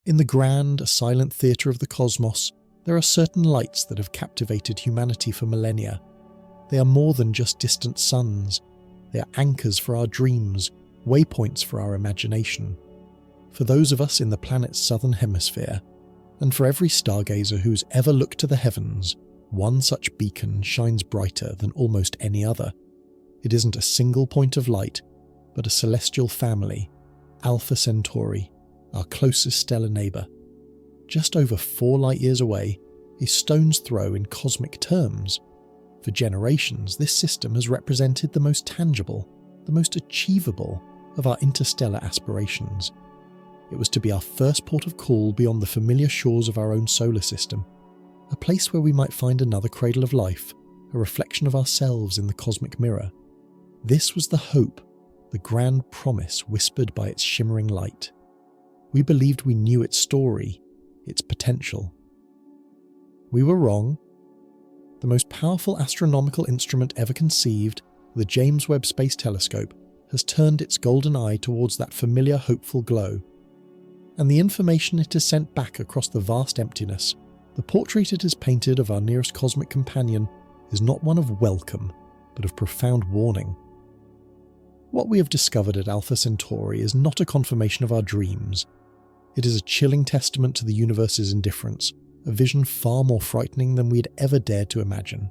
In the grand, silent theatre of the cosmos, there are certain lights that have captivated humanity for millennia. They are more than just distant suns. They are anchors for our dreams, waypoints for our imagination. For those of us in the planet's southern hemisphere, and for every stargazer who's ever looked to the heavens, one such beacon shines brighter than almost any other. It isn't a single point of light, but a celestial family, Alpha Centauri, our closest stellar neighbour. Just over 4 light-years away, a stone's throw in cosmic terms. For generations, this system has represented the most tangible, the most achievable of our interstellar aspirations. It was to be our first port of call beyond the familiar shores of our own solar system, a place where we might find another cradle of life, a reflection of ourselves in the cosmic mirror. This was the hope, the grand promise whispered by its shimmering light. We believed we knew its story, its potential. We were wrong. The most powerful astronomical instrument ever conceived, the James Webb Space Telescope, has turned its golden eye towards that familiar hopeful glow. And the information it has sent back across the vast emptiness, the portrait it has painted of our nearest cosmic companion, is not one of welcome, but of profound warning. What we have discovered at Alpha Centauri is not a confirmation of our dreams. It is a chilling testament to the universe's indifference, a vision far more frightening than we had ever dared to imagine.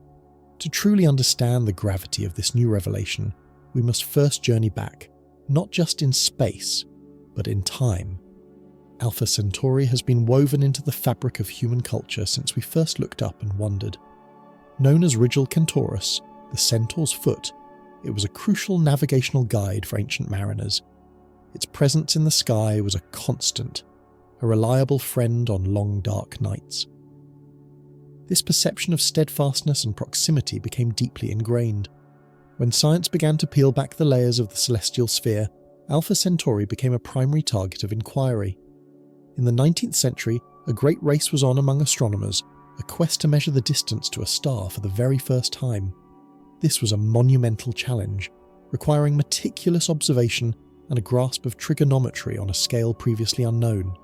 To truly understand the gravity of this new revelation, we must first journey back, not just in space, but in time. Alpha Centauri has been woven into the fabric of human culture since we first looked up and wondered. Known as Rigil Centaurus, the centaur's foot, it was a crucial navigational guide for ancient mariners. Its presence in the sky was a constant, a reliable friend on long dark nights. This perception of steadfastness and proximity became deeply ingrained. When science began to peel back the layers of the celestial sphere, Alpha Centauri became a primary target of inquiry. In the 19th century, a great race was on among astronomers, a quest to measure the distance to a star for the very first time. This was a monumental challenge, requiring meticulous observation and a grasp of trigonometry on a scale previously unknown.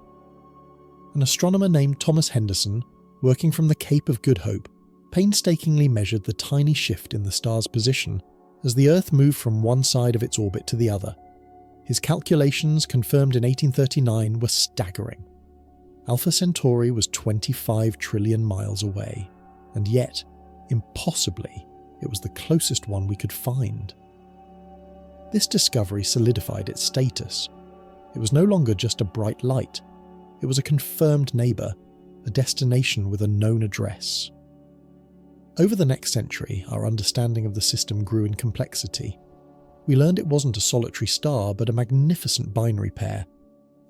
An astronomer named Thomas Henderson, working from the Cape of Good Hope, painstakingly measured the tiny shift in the star's position as the Earth moved from one side of its orbit to the other. His calculations, confirmed in 1839, were staggering. Alpha Centauri was 25 trillion miles away, and yet, impossibly, it was the closest one we could find. This discovery solidified its status. It was no longer just a bright light. It was a confirmed neighbour, a destination with a known address. Over the next century, our understanding of the system grew in complexity. We learned it wasn't a solitary star, but a magnificent binary pair.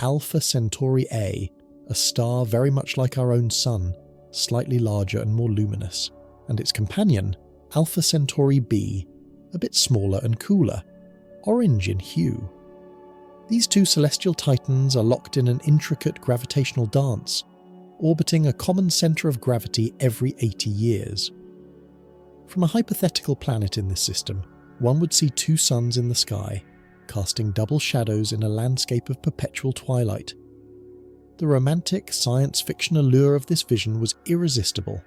Alpha Centauri A, a star very much like our own Sun, slightly larger and more luminous, and its companion, Alpha Centauri B, a bit smaller and cooler, orange in hue. These two celestial titans are locked in an intricate gravitational dance, orbiting a common centre of gravity every 80 years. From a hypothetical planet in this system, one would see two suns in the sky, casting double shadows in a landscape of perpetual twilight. The romantic science fiction allure of this vision was irresistible.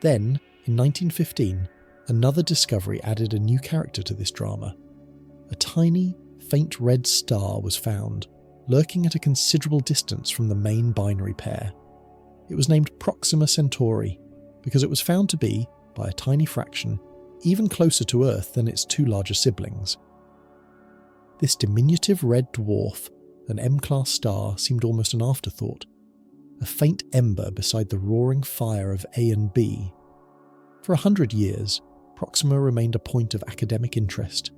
Then, in 1915, another discovery added a new character to this drama. A tiny, faint red star was found, lurking at a considerable distance from the main binary pair. It was named Proxima Centauri because it was found to be, by a tiny fraction, even closer to Earth than its two larger siblings. This diminutive red dwarf, an M-class star, seemed almost an afterthought, a faint ember beside the roaring fire of A and B. For 100 years, Proxima remained a point of academic interest,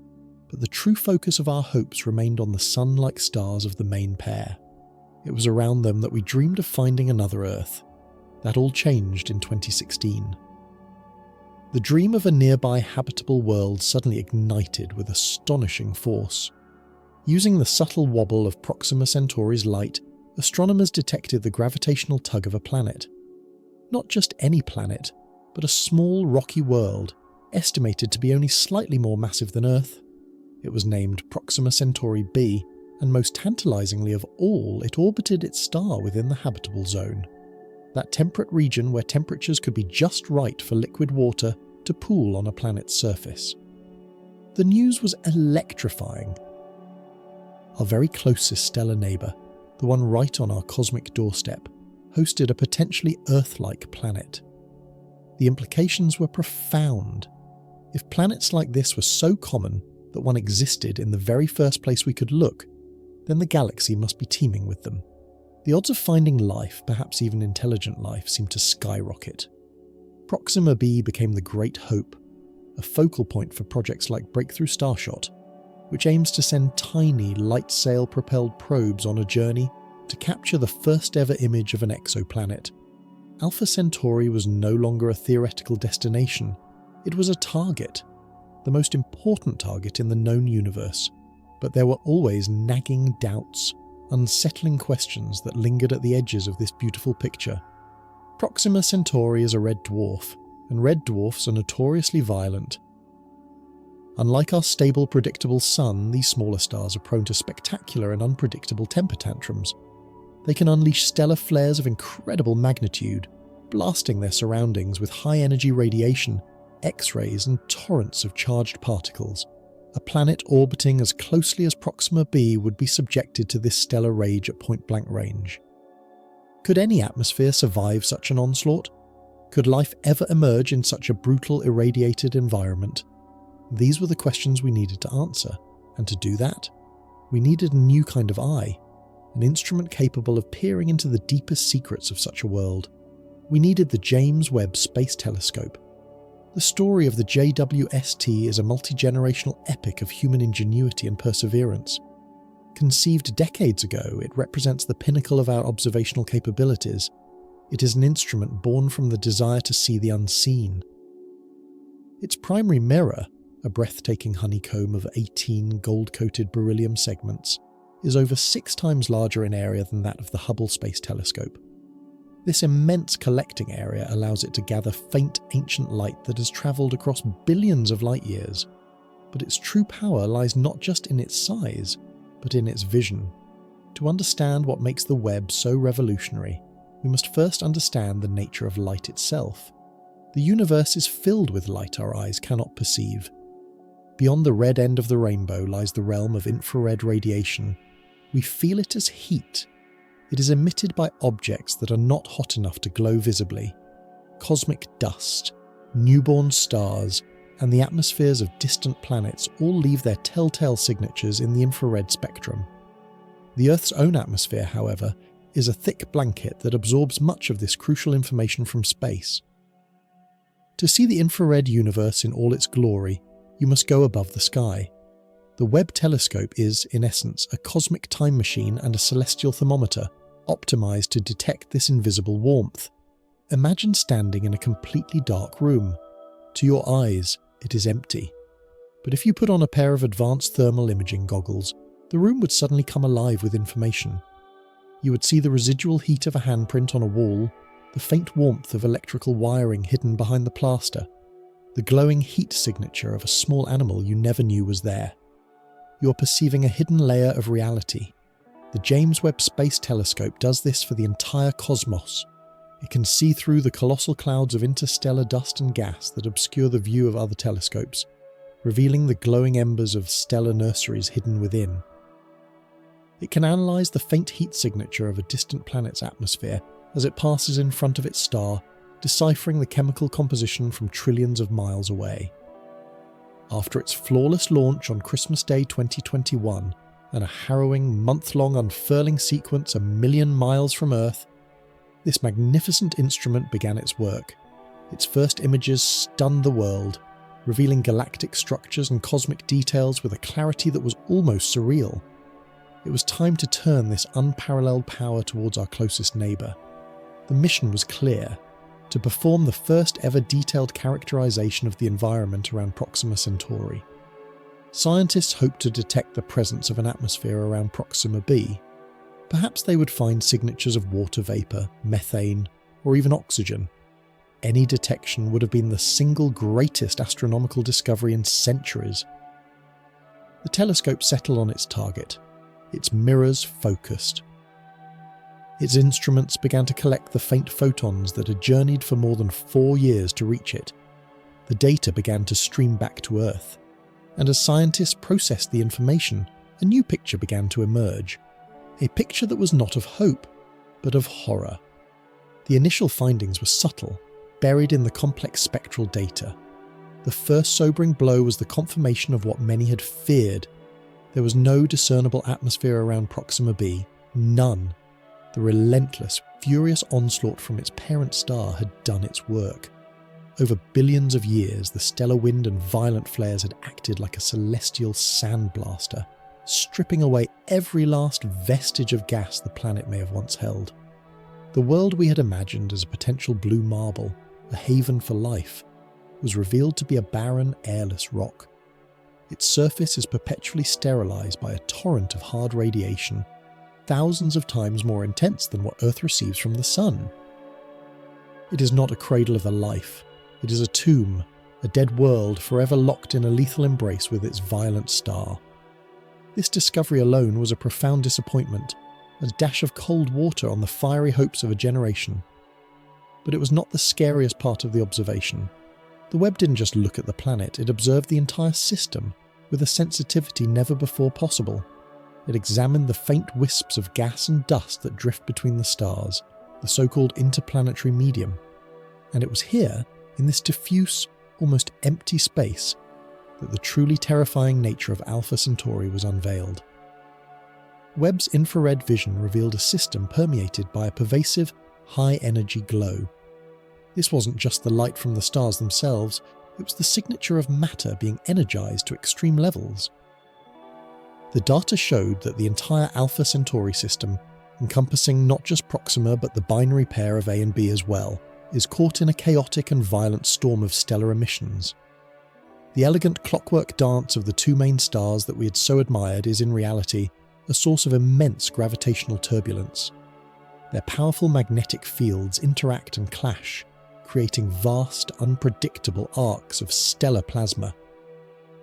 but the true focus of our hopes remained on the sun-like stars of the main pair. It was around them that we dreamed of finding another Earth. That all changed in 2016. The dream of a nearby habitable world suddenly ignited with astonishing force. Using the subtle wobble of Proxima Centauri's light, astronomers detected the gravitational tug of a planet. Not just any planet, but a small rocky world, estimated to be only slightly more massive than Earth. It was named Proxima Centauri B and most tantalizingly of all, it orbited its star within the habitable zone, that temperate region where temperatures could be just right for liquid water to pool on a planet's surface. The news was electrifying. Our very closest stellar neighbour, the one right on our cosmic doorstep, hosted a potentially Earth-like planet. The implications were profound. If planets like this were so common that one existed in the very first place we could look, then the galaxy must be teeming with them. The odds of finding life, perhaps even intelligent life, seemed to skyrocket. Proxima b became the great hope, a focal point for projects like Breakthrough Starshot, which aims to send tiny, light-sail-propelled probes on a journey to capture the first-ever image of an exoplanet. Alpha Centauri was no longer a theoretical destination, it was a target, the most important target in the known universe. But there were always nagging doubts, unsettling questions that lingered at the edges of this beautiful picture. Proxima Centauri is a red dwarf, and red dwarfs are notoriously violent. Unlike our stable, predictable Sun, these smaller stars are prone to spectacular and unpredictable temper tantrums. They can unleash stellar flares of incredible magnitude, blasting their surroundings with high-energy radiation, X-rays and torrents of charged particles. A planet orbiting as closely as Proxima b would be subjected to this stellar rage at point-blank range. Could any atmosphere survive such an onslaught? Could life ever emerge in such a brutal, irradiated environment? These were the questions we needed to answer, and to do that, we needed a new kind of eye, an instrument capable of peering into the deepest secrets of such a world. We needed the James Webb Space Telescope. The story of the JWST is a multi-generational epic of human ingenuity and perseverance. Conceived decades ago, it represents the pinnacle of our observational capabilities. It is an instrument born from the desire to see the unseen. Its primary mirror, a breathtaking honeycomb of 18 gold-coated beryllium segments, is over 6 times larger in area than that of the Hubble Space Telescope. This immense collecting area allows it to gather faint ancient light that has travelled across billions of light years. But its true power lies not just in its size, but in its vision. To understand what makes the Webb so revolutionary, we must first understand the nature of light itself. The universe is filled with light our eyes cannot perceive. Beyond the red end of the rainbow lies the realm of infrared radiation. We feel it as heat. It is emitted by objects that are not hot enough to glow visibly. Cosmic dust, newborn stars, and the atmospheres of distant planets all leave their telltale signatures in the infrared spectrum. The Earth's own atmosphere, however, is a thick blanket that absorbs much of this crucial information from space. To see the infrared universe in all its glory, you must go above the sky. The Webb telescope is, in essence, a cosmic time machine and a celestial thermometer, optimized to detect this invisible warmth. Imagine standing in a completely dark room. To your eyes, it is empty. But if you put on a pair of advanced thermal imaging goggles, the room would suddenly come alive with information. You would see the residual heat of a handprint on a wall, the faint warmth of electrical wiring hidden behind the plaster, the glowing heat signature of a small animal you never knew was there. You are perceiving a hidden layer of reality. The James Webb Space Telescope does this for the entire cosmos. It can see through the colossal clouds of interstellar dust and gas that obscure the view of other telescopes, revealing the glowing embers of stellar nurseries hidden within. It can analyse the faint heat signature of a distant planet's atmosphere as it passes in front of its star, deciphering the chemical composition from trillions of miles away. After its flawless launch on Christmas Day 2021, and a harrowing month-long unfurling sequence a million miles from Earth, this magnificent instrument began its work. Its first images stunned the world, revealing galactic structures and cosmic details with a clarity that was almost surreal. It was time to turn this unparalleled power towards our closest neighbour. The mission was clear: to perform the first ever detailed characterization of the environment around Proxima Centauri. Scientists hoped to detect the presence of an atmosphere around Proxima b. Perhaps they would find signatures of water vapour, methane, or even oxygen. Any detection would have been the single greatest astronomical discovery in centuries. The telescope settled on its target. its mirrors focused. Its instruments began to collect the faint photons that had journeyed for more than 4 years to reach it. The data began to stream back to Earth, and as scientists processed the information, a new picture began to emerge. A picture that was not of hope, but of horror. The initial findings were subtle, buried in the complex spectral data. The first sobering blow was the confirmation of what many had feared. There was no discernible atmosphere around Proxima B, none. The relentless, furious onslaught from its parent star had done its work. Over billions of years, the stellar wind and violent flares had acted like a celestial sandblaster, stripping away every last vestige of gas the planet may have once held. The world we had imagined as a potential blue marble, a haven for life, was revealed to be a barren, airless rock. Its surface is perpetually sterilized by a torrent of hard radiation, thousands of times more intense than what Earth receives from the Sun. It is not a cradle of a life. It is a tomb, a dead world forever locked in a lethal embrace with its violent star. This discovery alone was a profound disappointment, a dash of cold water on the fiery hopes of a generation. But it was not the scariest part of the observation. The Webb didn't just look at the planet, it observed the entire system with a sensitivity never before possible. It examined the faint wisps of gas and dust that drift between the stars, the so-called interplanetary medium. And it was here, in this diffuse, almost empty space, that the truly terrifying nature of Alpha Centauri was unveiled. Webb's infrared vision revealed a system permeated by a pervasive, high-energy glow. This wasn't just the light from the stars themselves, it was the signature of matter being energized to extreme levels. The data showed that the entire Alpha Centauri system, encompassing not just Proxima but the binary pair of A and B as well, is caught in a chaotic and violent storm of stellar emissions. The elegant clockwork dance of the two main stars that we had so admired is in reality a source of immense gravitational turbulence. Their powerful magnetic fields interact and clash, creating vast, unpredictable arcs of stellar plasma.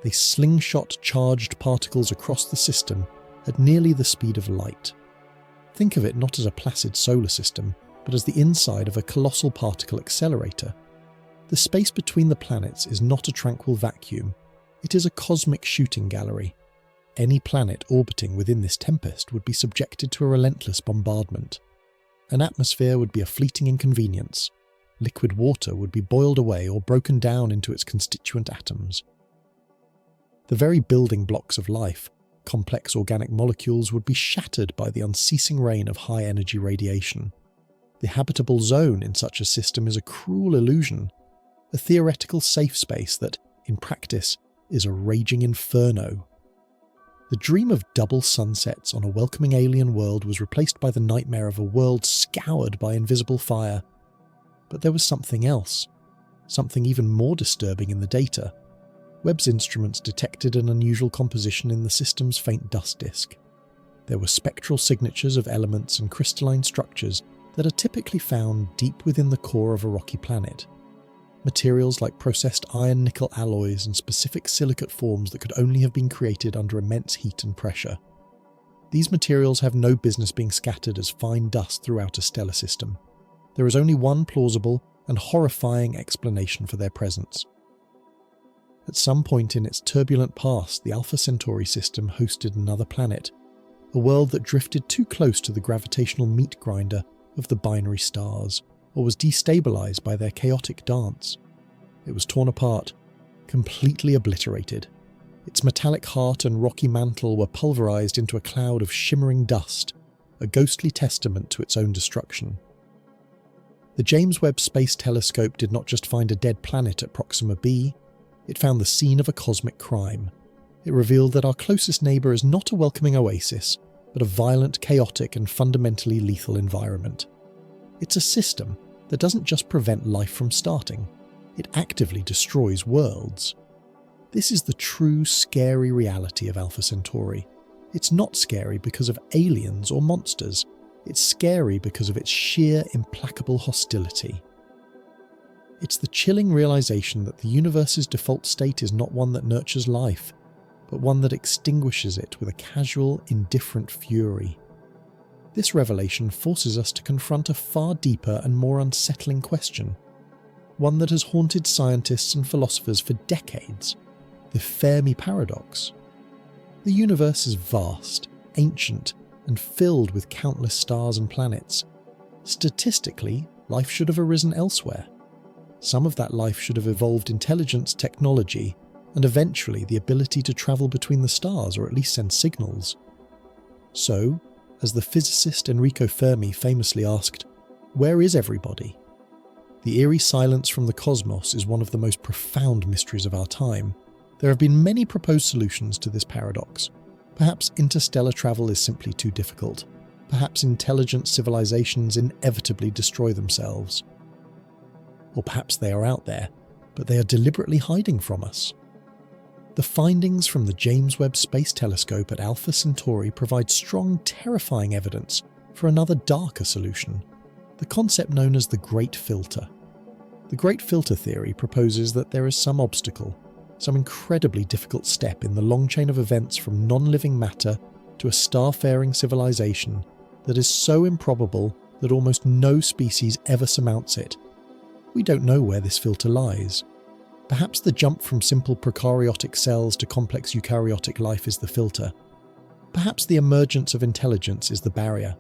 They slingshot charged particles across the system at nearly the speed of light. Think of it not as a placid solar system, but as the inside of a colossal particle accelerator. The space between the planets is not a tranquil vacuum, it is a cosmic shooting gallery. Any planet orbiting within this tempest would be subjected to a relentless bombardment. An atmosphere would be a fleeting inconvenience. Liquid water would be boiled away or broken down into its constituent atoms. The very building blocks of life, complex organic molecules, would be shattered by the unceasing rain of high-energy radiation. The habitable zone in such a system is a cruel illusion, a theoretical safe space that, in practice, is a raging inferno. The dream of double sunsets on a welcoming alien world was replaced by the nightmare of a world scoured by invisible fire. But there was something else, something even more disturbing in the data. Webb's instruments detected an unusual composition in the system's faint dust disk. There were spectral signatures of elements and crystalline structures that are typically found deep within the core of a rocky planet. Materials like processed iron-nickel alloys and specific silicate forms that could only have been created under immense heat and pressure. These materials have no business being scattered as fine dust throughout a stellar system. There is only one plausible and horrifying explanation for their presence. At some point in its turbulent past, the Alpha Centauri system hosted another planet, a world that drifted too close to the gravitational meat grinder of the binary stars, or was destabilized by their chaotic dance. It was torn apart, completely obliterated. Its metallic heart and rocky mantle were pulverized into a cloud of shimmering dust, a ghostly testament to its own destruction. The James Webb Space Telescope did not just find a dead planet at Proxima B, it found the scene of a cosmic crime. It revealed that our closest neighbour is not a welcoming oasis, but a violent, chaotic and fundamentally lethal environment. It's a system that doesn't just prevent life from starting, it actively destroys worlds. This is the true scary reality of Alpha Centauri. It's not scary because of aliens or monsters, it's scary because of its sheer implacable hostility. It's the chilling realization that the universe's default state is not one that nurtures life, but one that extinguishes it with a casual, indifferent fury. This revelation forces us to confront a far deeper and more unsettling question, one that has haunted scientists and philosophers for decades: the Fermi paradox. The universe is vast, ancient, and filled with countless stars and planets. Statistically, life should have arisen elsewhere. Some of that life should have evolved intelligence, technology, and eventually the ability to travel between the stars or at least send signals. So, as the physicist Enrico Fermi famously asked, "Where is everybody?" The eerie silence from the cosmos is one of the most profound mysteries of our time. There have been many proposed solutions to this paradox. Perhaps interstellar travel is simply too difficult. Perhaps intelligent civilizations inevitably destroy themselves. Or perhaps they are out there, but they are deliberately hiding from us. The findings from the James Webb Space Telescope at Alpha Centauri provide strong, terrifying evidence for another darker solution, the concept known as the Great Filter. The Great Filter theory proposes that there is some obstacle, some incredibly difficult step in the long chain of events from non-living matter to a star-faring civilization that is so improbable that almost no species ever surmounts it. We don't know where this filter lies. Perhaps the jump from simple prokaryotic cells to complex eukaryotic life is the filter. Perhaps the emergence of intelligence is the barrier.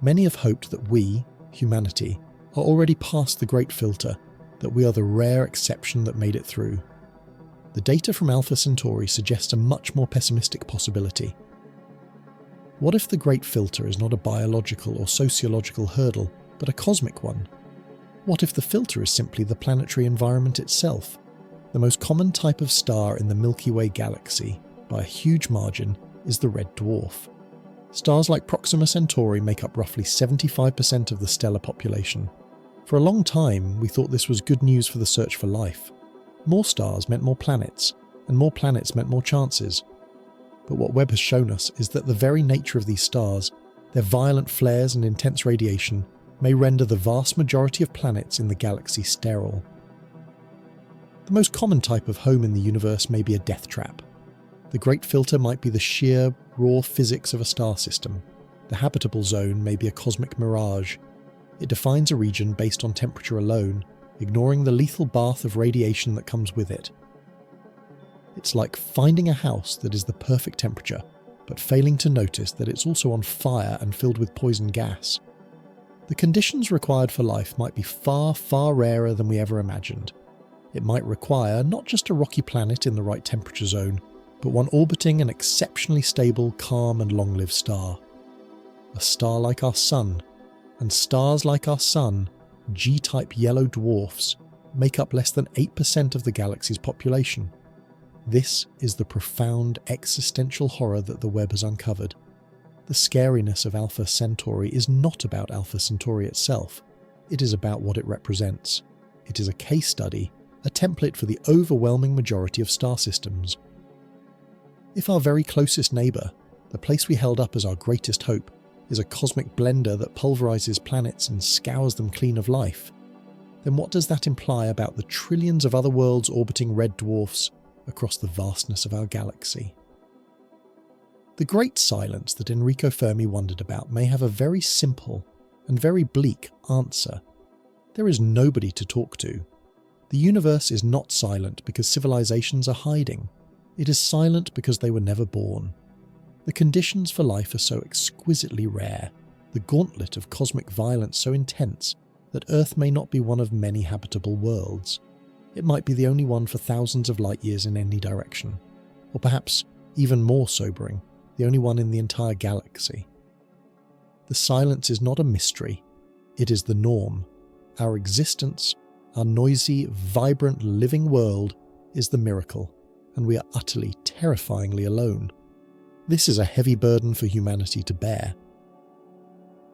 Many have hoped that we, humanity, are already past the Great Filter, that we are the rare exception that made it through. The data from Alpha Centauri suggests a much more pessimistic possibility. What if the Great Filter is not a biological or sociological hurdle, but a cosmic one? What if the filter is simply the planetary environment itself? The most common type of star in the Milky Way galaxy, by a huge margin, is the red dwarf. Stars like Proxima Centauri make up roughly 75% of the stellar population. For a long time, we thought this was good news for the search for life. More stars meant more planets, and more planets meant more chances. But what Webb has shown us is that the very nature of these stars, their violent flares and intense radiation, may render the vast majority of planets in the galaxy sterile. The most common type of home in the universe may be a death trap. The Great Filter might be the sheer, raw physics of a star system. The habitable zone may be a cosmic mirage. It defines a region based on temperature alone, ignoring the lethal bath of radiation that comes with it. It's like finding a house that is the perfect temperature, but failing to notice that it's also on fire and filled with poison gas. The conditions required for life might be far, far rarer than we ever imagined. It might require not just a rocky planet in the right temperature zone, but one orbiting an exceptionally stable, calm and long-lived star. A star like our Sun, and stars like our Sun, G-type yellow dwarfs, make up less than 8% of the galaxy's population. This is the profound existential horror that the Webb has uncovered. The scariness of Alpha Centauri is not about Alpha Centauri itself, it is about what it represents. It is a case study, a template for the overwhelming majority of star systems. If our very closest neighbour, the place we held up as our greatest hope, is a cosmic blender that pulverizes planets and scours them clean of life, then what does that imply about the trillions of other worlds orbiting red dwarfs across the vastness of our galaxy? The great silence that Enrico Fermi wondered about may have a very simple and very bleak answer. There is nobody to talk to. The universe is not silent because civilizations are hiding. It is silent because they were never born. The conditions for life are so exquisitely rare, the gauntlet of cosmic violence so intense, that Earth may not be one of many habitable worlds. It might be the only one for thousands of light years in any direction, or perhaps, even more sobering, the only one in the entire galaxy. The silence is not a mystery, it is the norm. Our existence, our noisy, vibrant, living world, is the miracle, and we are utterly, terrifyingly alone. This is a heavy burden for humanity to bear.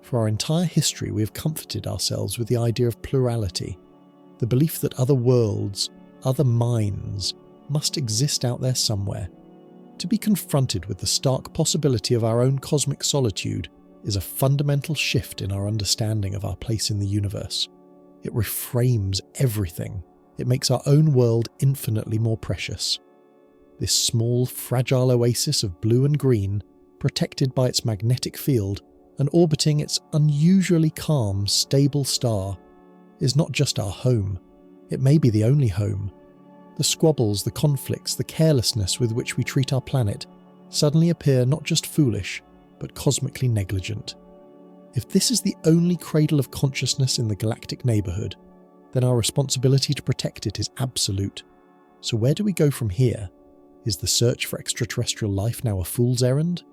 For our entire history, we have comforted ourselves with the idea of plurality, the belief that other worlds, other minds, must exist out there somewhere. To be confronted with the stark possibility of our own cosmic solitude is a fundamental shift in our understanding of our place in the universe. It reframes everything. It makes our own world infinitely more precious. this small, fragile oasis of blue and green, protected by its magnetic field and orbiting its unusually calm, stable star, is not just our home. It may be the only home. The squabbles, the conflicts, the carelessness with which we treat our planet suddenly appear not just foolish, but cosmically negligent. If this is the only cradle of consciousness in the galactic neighbourhood, then our responsibility to protect it is absolute. So where do we go from here? Is the search for extraterrestrial life now a fool's errand?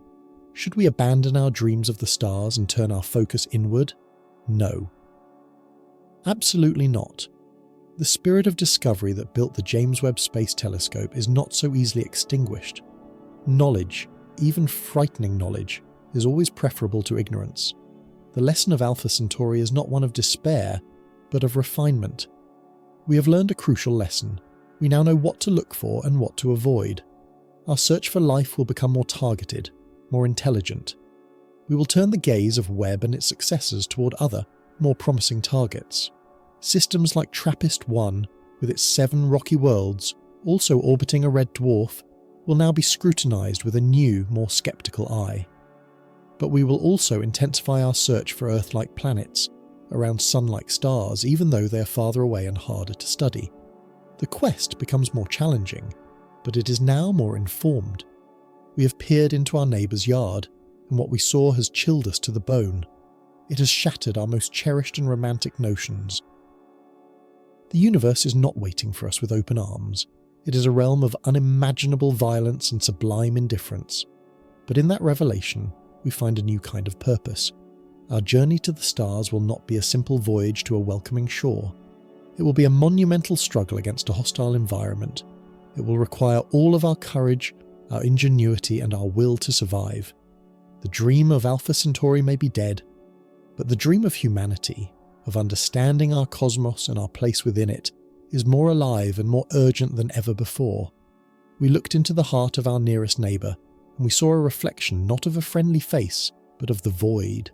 Should we abandon our dreams of the stars and turn our focus inward? No. Absolutely not. The spirit of discovery that built the James Webb Space Telescope is not so easily extinguished. Knowledge, even frightening knowledge, is always preferable to ignorance. The lesson of Alpha Centauri is not one of despair, but of refinement. We have learned a crucial lesson. We now know what to look for and what to avoid. Our search for life will become more targeted, more intelligent. We will turn the gaze of Webb and its successors toward other, more promising targets. Systems like TRAPPIST-1, with its 7 rocky worlds, also orbiting a red dwarf, will now be scrutinised with a new, more sceptical eye. But we will also intensify our search for Earth-like planets, around Sun-like stars, even though they are farther away and harder to study. The quest becomes more challenging, but it is now more informed. We have peered into our neighbour's yard, and what we saw has chilled us to the bone. It has shattered our most cherished and romantic notions. The universe is not waiting for us with open arms. It is a realm of unimaginable violence and sublime indifference. But in that revelation, we find a new kind of purpose. Our journey to the stars will not be a simple voyage to a welcoming shore. It will be a monumental struggle against a hostile environment. It will require all of our courage, our ingenuity, and our will to survive. The dream of Alpha Centauri may be dead, but the dream of humanity, of understanding our cosmos and our place within it, is more alive and more urgent than ever before. We looked into the heart of our nearest neighbour, and we saw a reflection not of a friendly face, but of the void.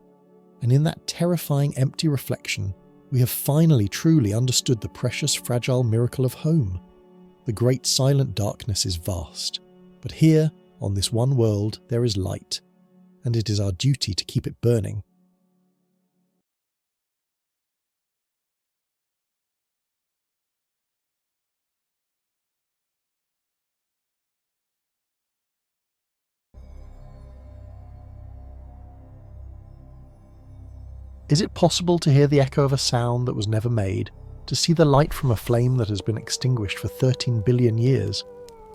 And in that terrifying empty reflection, we have finally truly understood the precious fragile miracle of home. The great silent darkness is vast, but here, on this one world, there is light, and it is our duty to keep it burning. Is it possible to hear the echo of a sound that was never made, to see the light from a flame that has been extinguished for 13 billion years?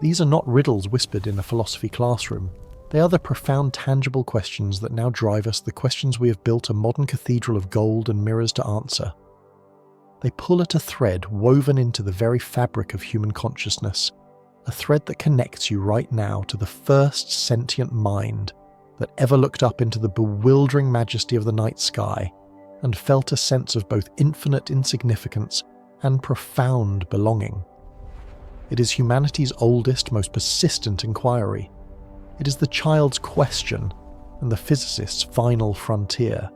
These are not riddles whispered in a philosophy classroom. They are the profound, tangible questions that now drive us, the questions we have built a modern cathedral of gold and mirrors to answer. They pull at a thread woven into the very fabric of human consciousness, a thread that connects you right now to the first sentient mind that ever looked up into the bewildering majesty of the night sky and felt a sense of both infinite insignificance and profound belonging. It is humanity's oldest, most persistent inquiry. It is the child's question and the physicist's final frontier.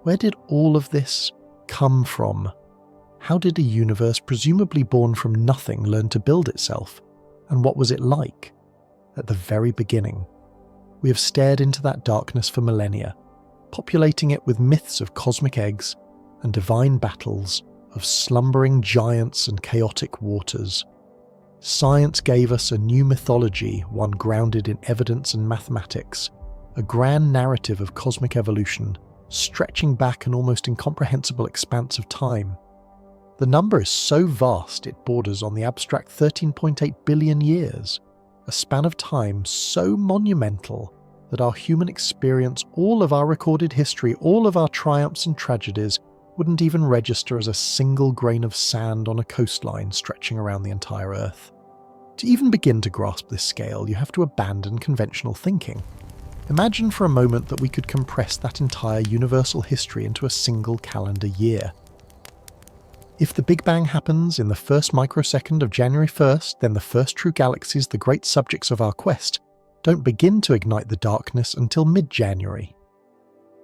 Where did all of this come from? How did a universe presumably born from nothing learn to build itself? And what was it like at the very beginning? We have stared into that darkness for millennia, populating it with myths of cosmic eggs and divine battles, of slumbering giants and chaotic waters. Science gave us a new mythology, one grounded in evidence and mathematics, a grand narrative of cosmic evolution, stretching back an almost incomprehensible expanse of time. The number is so vast it borders on the abstract 13.8 billion years, a span of time so monumental that our human experience, all of our recorded history, all of our triumphs and tragedies, wouldn't even register as a single grain of sand on a coastline stretching around the entire Earth. To even begin to grasp this scale, you have to abandon conventional thinking. Imagine for a moment that we could compress that entire universal history into a single calendar year. If the Big Bang happens in the first microsecond of January 1st, then the first true galaxies, the great subjects of our quest, don't begin to ignite the darkness until mid-January.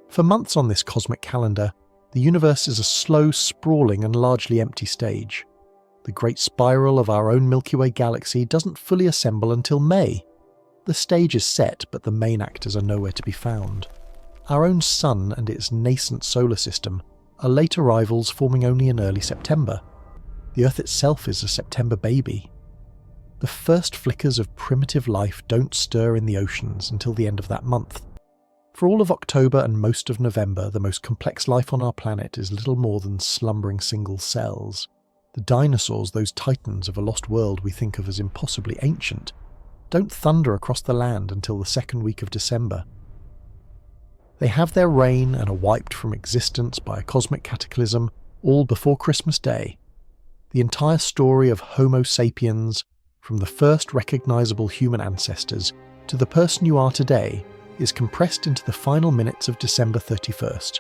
For months on this cosmic calendar, the universe is a slow, sprawling and largely empty stage. The great spiral of our own Milky Way galaxy doesn't fully assemble until May. The stage is set, but the main actors are nowhere to be found. Our own Sun and its nascent solar system are late arrivals forming only in early September. The Earth itself is a September baby. The first flickers of primitive life don't stir in the oceans until the end of that month. For all of October and most of November, the most complex life on our planet is little more than slumbering single cells. The dinosaurs, those titans of a lost world we think of as impossibly ancient, don't thunder across the land until the second week of December. They have their reign and are wiped from existence by a cosmic cataclysm all before Christmas Day. The entire story of Homo sapiens, from the first recognizable human ancestors to the person you are today, is compressed into the final minutes of December 31st.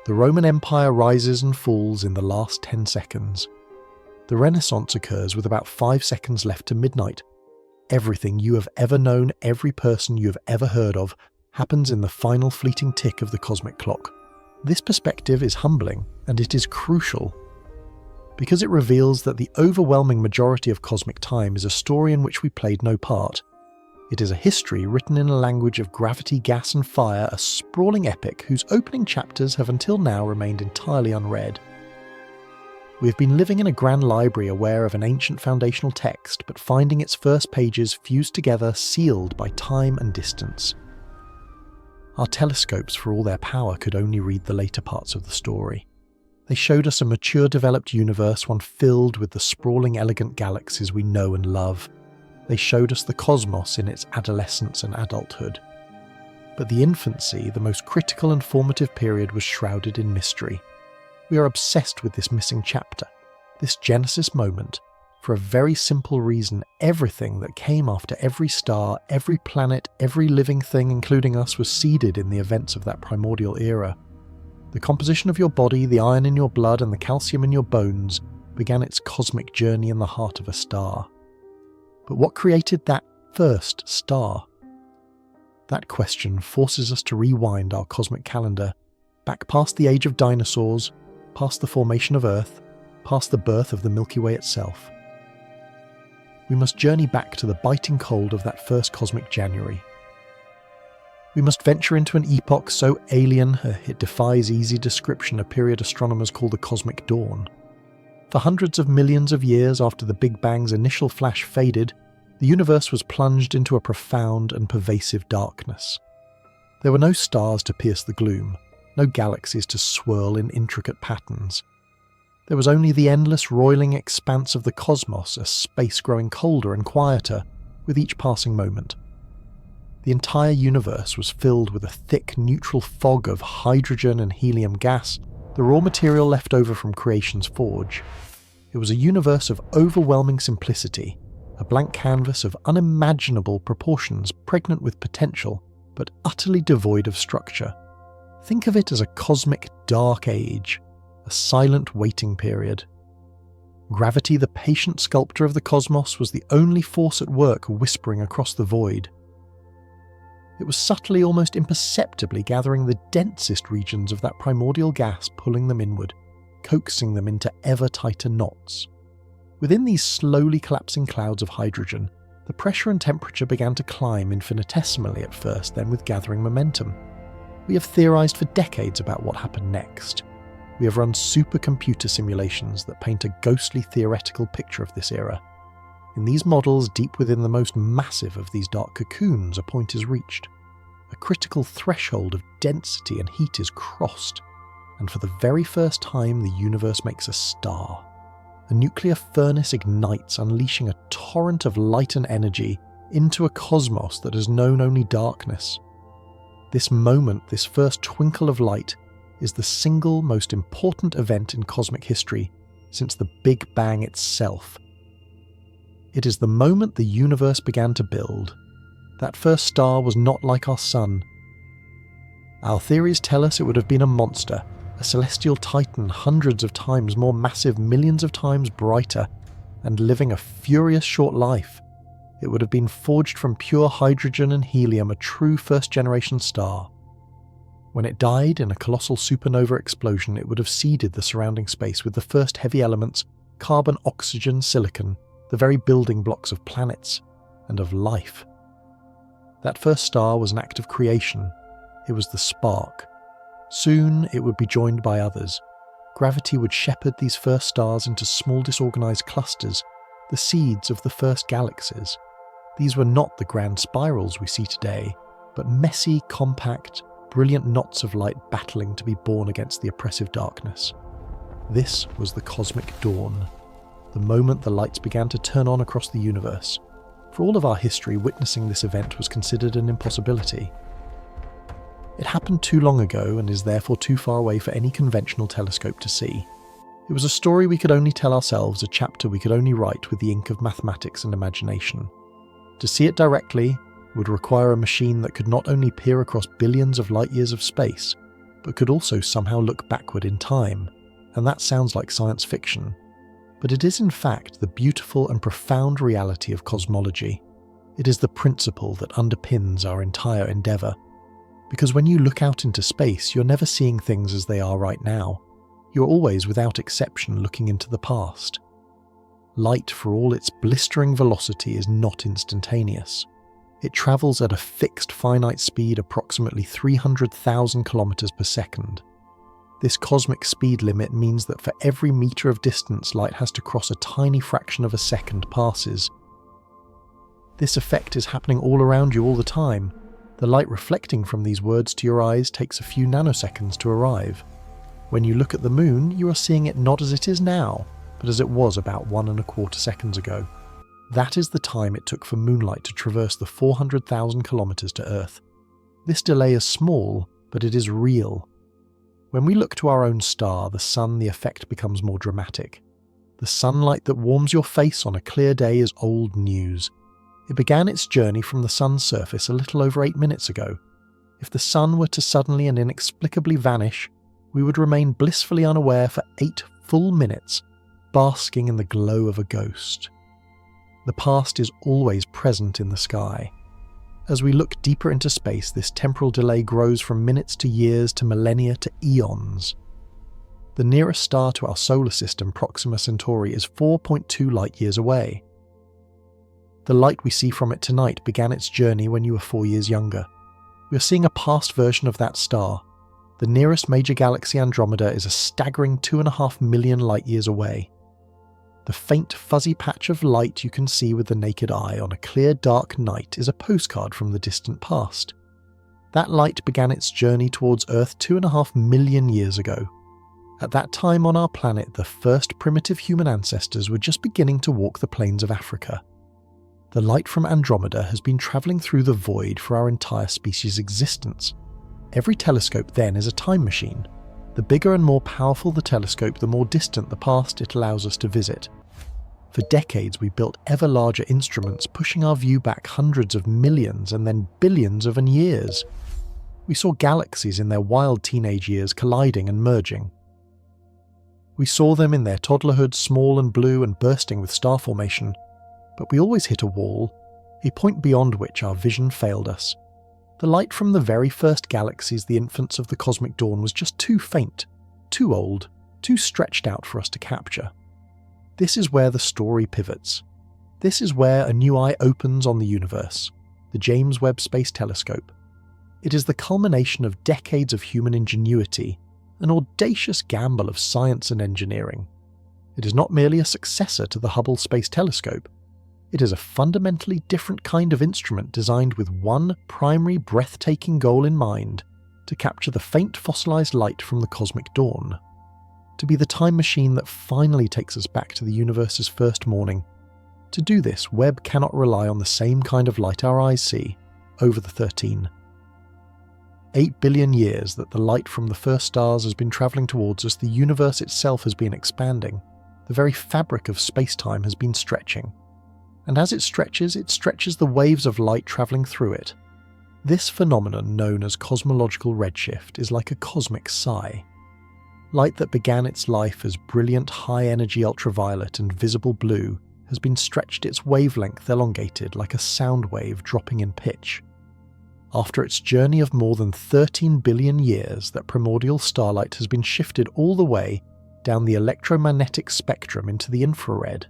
The Roman Empire rises and falls in the last 10 seconds. The Renaissance occurs with about 5 seconds left to midnight. Everything you have ever known, every person you have ever heard of, happens in the final fleeting tick of the cosmic clock. This perspective is humbling, and it is crucial, because it reveals that the overwhelming majority of cosmic time is a story in which we played no part. It is a history written in a language of gravity, gas and fire, a sprawling epic whose opening chapters have until now remained entirely unread. We have been living in a grand library aware of an ancient foundational text, but finding its first pages fused together, sealed by time and distance. Our telescopes, for all their power, could only read the later parts of the story. They showed us a mature, developed universe, one filled with the sprawling, elegant galaxies we know and love. They showed us the cosmos in its adolescence and adulthood. But the infancy, the most critical and formative period, was shrouded in mystery. We are obsessed with this missing chapter, this Genesis moment, for a very simple reason. Everything that came after every star, every planet, every living thing, including us, was seeded in the events of that primordial era. The composition of your body, the iron in your blood, and the calcium in your bones began its cosmic journey in the heart of a star. But what created that first star? That question forces us to rewind our cosmic calendar, back past the age of dinosaurs, past the formation of Earth, past the birth of the Milky Way itself. We must journey back to the biting cold of that first cosmic January. We must venture into an epoch so alien it defies easy description, a period astronomers call the Cosmic Dawn. For hundreds of millions of years after the Big Bang's initial flash faded, the universe was plunged into a profound and pervasive darkness. There were no stars to pierce the gloom, no galaxies to swirl in intricate patterns. There was only the endless roiling expanse of the cosmos, a space growing colder and quieter with each passing moment. The entire universe was filled with a thick neutral fog of hydrogen and helium gas, the raw material left over from creation's forge. It was a universe of overwhelming simplicity, a blank canvas of unimaginable proportions, pregnant with potential, but utterly devoid of structure. Think of it as a cosmic dark age, a silent waiting period. Gravity, the patient sculptor of the cosmos, was the only force at work whispering across the void. It was subtly, almost imperceptibly, gathering the densest regions of that primordial gas, pulling them inward, coaxing them into ever tighter knots. Within these slowly collapsing clouds of hydrogen, the pressure and temperature began to climb infinitesimally at first, then with gathering momentum. We have theorized for decades about what happened next. We have run supercomputer simulations that paint a ghostly theoretical picture of this era. In these models, deep within the most massive of these dark cocoons, a point is reached. A critical threshold of density and heat is crossed, and for the very first time the universe makes a star. A nuclear furnace ignites, unleashing a torrent of light and energy into a cosmos that has known only darkness. This moment, this first twinkle of light, is the single most important event in cosmic history since the Big Bang itself. It is the moment the universe began to build. That first star was not like our sun. Our theories tell us it would have been a monster, a celestial titan hundreds of times more massive, millions of times brighter, and living a furious short life. It would have been forged from pure hydrogen and helium, a true first-generation star. When it died in a colossal supernova explosion, it would have seeded the surrounding space with the first heavy elements, carbon, oxygen, silicon, the very building blocks of planets and of life. That first star was an act of creation. It was the spark. Soon it would be joined by others. Gravity would shepherd these first stars into small disorganized clusters, the seeds of the first galaxies. These were not the grand spirals we see today, but messy, compact, brilliant knots of light battling to be born against the oppressive darkness. This was the cosmic dawn, the moment the lights began to turn on across the universe. For all of our history, witnessing this event was considered an impossibility. It happened too long ago and is therefore too far away for any conventional telescope to see. It was a story we could only tell ourselves, a chapter we could only write with the ink of mathematics and imagination. To see it directly would require a machine that could not only peer across billions of light years of space, but could also somehow look backward in time, and that sounds like science fiction. But it is in fact the beautiful and profound reality of cosmology. It is the principle that underpins our entire endeavour. Because when you look out into space, you're never seeing things as they are right now. You're always, without exception, looking into the past. Light, for all its blistering velocity, is not instantaneous. It travels at a fixed finite speed approximately 300,000 kilometers per second. This cosmic speed limit means that for every meter of distance light has to cross, a tiny fraction of a second passes. This effect is happening all around you all the time. The light reflecting from these words to your eyes takes a few nanoseconds to arrive. When you look at the moon, you are seeing it not as it is now, but as it was about 1.25 seconds ago. That is the time it took for moonlight to traverse the 400,000 kilometers to Earth. This delay is small, but it is real. When we look to our own star, the sun, the effect becomes more dramatic. The sunlight that warms your face on a clear day is old news. It began its journey from the sun's surface a little over 8 minutes ago. If the sun were to suddenly and inexplicably vanish, we would remain blissfully unaware for 8 full minutes, basking in the glow of a ghost. The past is always present in the sky. As we look deeper into space, this temporal delay grows from minutes to years to millennia to eons. The nearest star to our solar system, Proxima Centauri, is 4.2 light-years away. The light we see from it tonight began its journey when you were 4 years younger. We are seeing a past version of that star. The nearest major galaxy, Andromeda, is a staggering 2.5 million light-years away. The faint fuzzy patch of light you can see with the naked eye on a clear dark night is a postcard from the distant past. That light began its journey towards Earth 2.5 million years ago. At that time on our planet, the first primitive human ancestors were just beginning to walk the plains of Africa. The light from Andromeda has been travelling through the void for our entire species' existence. Every telescope then is a time machine. The bigger and more powerful the telescope, the more distant the past it allows us to visit. For decades we built ever larger instruments, pushing our view back hundreds of millions and then billions of years. We saw galaxies in their wild teenage years colliding and merging. We saw them in their toddlerhood, small and blue and bursting with star formation. But we always hit a wall, a point beyond which our vision failed us. The light from the very first galaxies, the infants of the cosmic dawn, was just too faint, too old, too stretched out for us to capture. This is where the story pivots. This is where a new eye opens on the universe, the James Webb Space Telescope. It is the culmination of decades of human ingenuity, an audacious gamble of science and engineering. It is not merely a successor to the Hubble Space Telescope. It is a fundamentally different kind of instrument designed with one primary breathtaking goal in mind: to capture the faint fossilized light from the cosmic dawn. To be the time machine that finally takes us back to the universe's first morning. To do this, Webb cannot rely on the same kind of light our eyes see, over the 13. 8 billion years that the light from the first stars has been travelling towards us, the universe itself has been expanding. The very fabric of space-time has been stretching. And as it stretches the waves of light travelling through it. This phenomenon, known as cosmological redshift, is like a cosmic sigh. Light that began its life as brilliant high-energy ultraviolet and visible blue has been stretched, its wavelength elongated like a sound wave dropping in pitch. After its journey of more than 13 billion years, that primordial starlight has been shifted all the way down the electromagnetic spectrum into the infrared.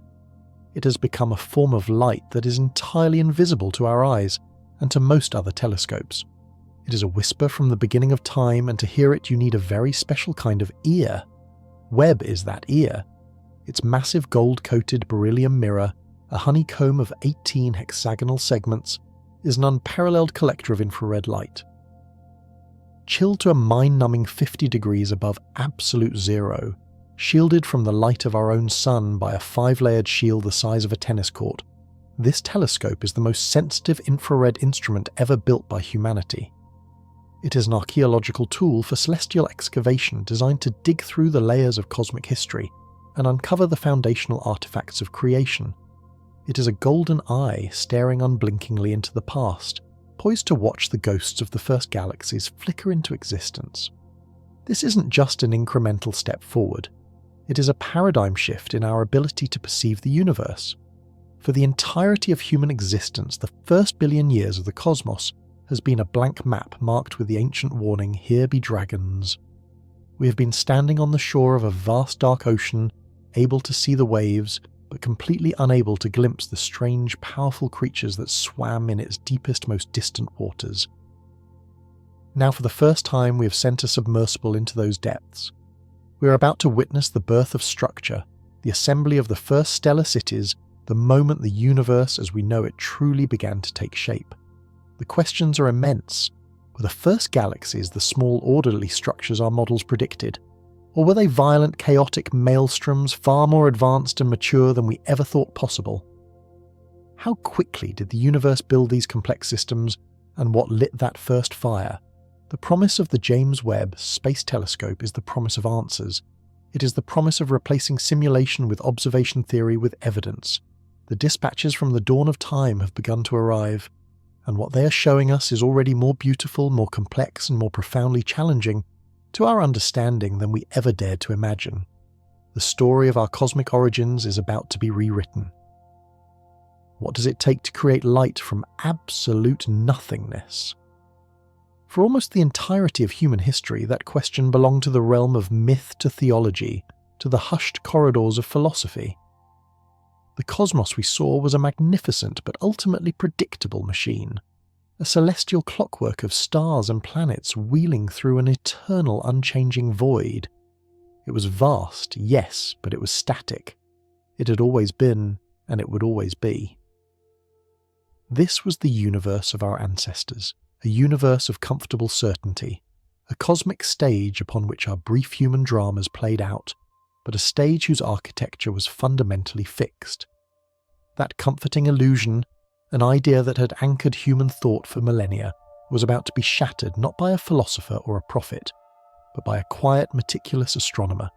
It has become a form of light that is entirely invisible to our eyes and to most other telescopes. It is a whisper from the beginning of time, and to hear it you need a very special kind of ear. Webb is that ear. Its massive gold-coated beryllium mirror, a honeycomb of 18 hexagonal segments, is an unparalleled collector of infrared light. Chilled to a mind-numbing 50 degrees above absolute zero, shielded from the light of our own sun by a 5-layered shield the size of a tennis court, this telescope is the most sensitive infrared instrument ever built by humanity. It is an archaeological tool for celestial excavation designed to dig through the layers of cosmic history and uncover the foundational artifacts of creation. It is a golden eye staring unblinkingly into the past, poised to watch the ghosts of the first galaxies flicker into existence. This isn't just an incremental step forward. It is a paradigm shift in our ability to perceive the universe. For the entirety of human existence, the first billion years of the cosmos has been a blank map marked with the ancient warning, "Here be dragons." We have been standing on the shore of a vast dark ocean, able to see the waves, but completely unable to glimpse the strange, powerful creatures that swam in its deepest, most distant waters. Now for the first time we have sent a submersible into those depths. We are about to witness the birth of structure, the assembly of the first stellar cities, the moment the universe as we know it truly began to take shape. The questions are immense. Were the first galaxies the small, orderly structures our models predicted? Or were they violent, chaotic maelstroms far more advanced and mature than we ever thought possible? How quickly did the universe build these complex systems, and what lit that first fire? The promise of the James Webb Space Telescope is the promise of answers. It is the promise of replacing simulation with observation theory with evidence. The dispatches from the dawn of time have begun to arrive, and what they are showing us is already more beautiful, more complex, and more profoundly challenging to our understanding than we ever dared to imagine. The story of our cosmic origins is about to be rewritten. What does it take to create light from absolute nothingness? For almost the entirety of human history, that question belonged to the realm of myth to theology, to the hushed corridors of philosophy. The cosmos we saw was a magnificent but ultimately predictable machine, a celestial clockwork of stars and planets wheeling through an eternal unchanging void. It was vast, yes, but it was static. It had always been, and it would always be. This was the universe of our ancestors, a universe of comfortable certainty, a cosmic stage upon which our brief human dramas played out, but a stage whose architecture was fundamentally fixed. That comforting illusion, an idea that had anchored human thought for millennia, was about to be shattered not by a philosopher or a prophet, but by a quiet, meticulous astronomer,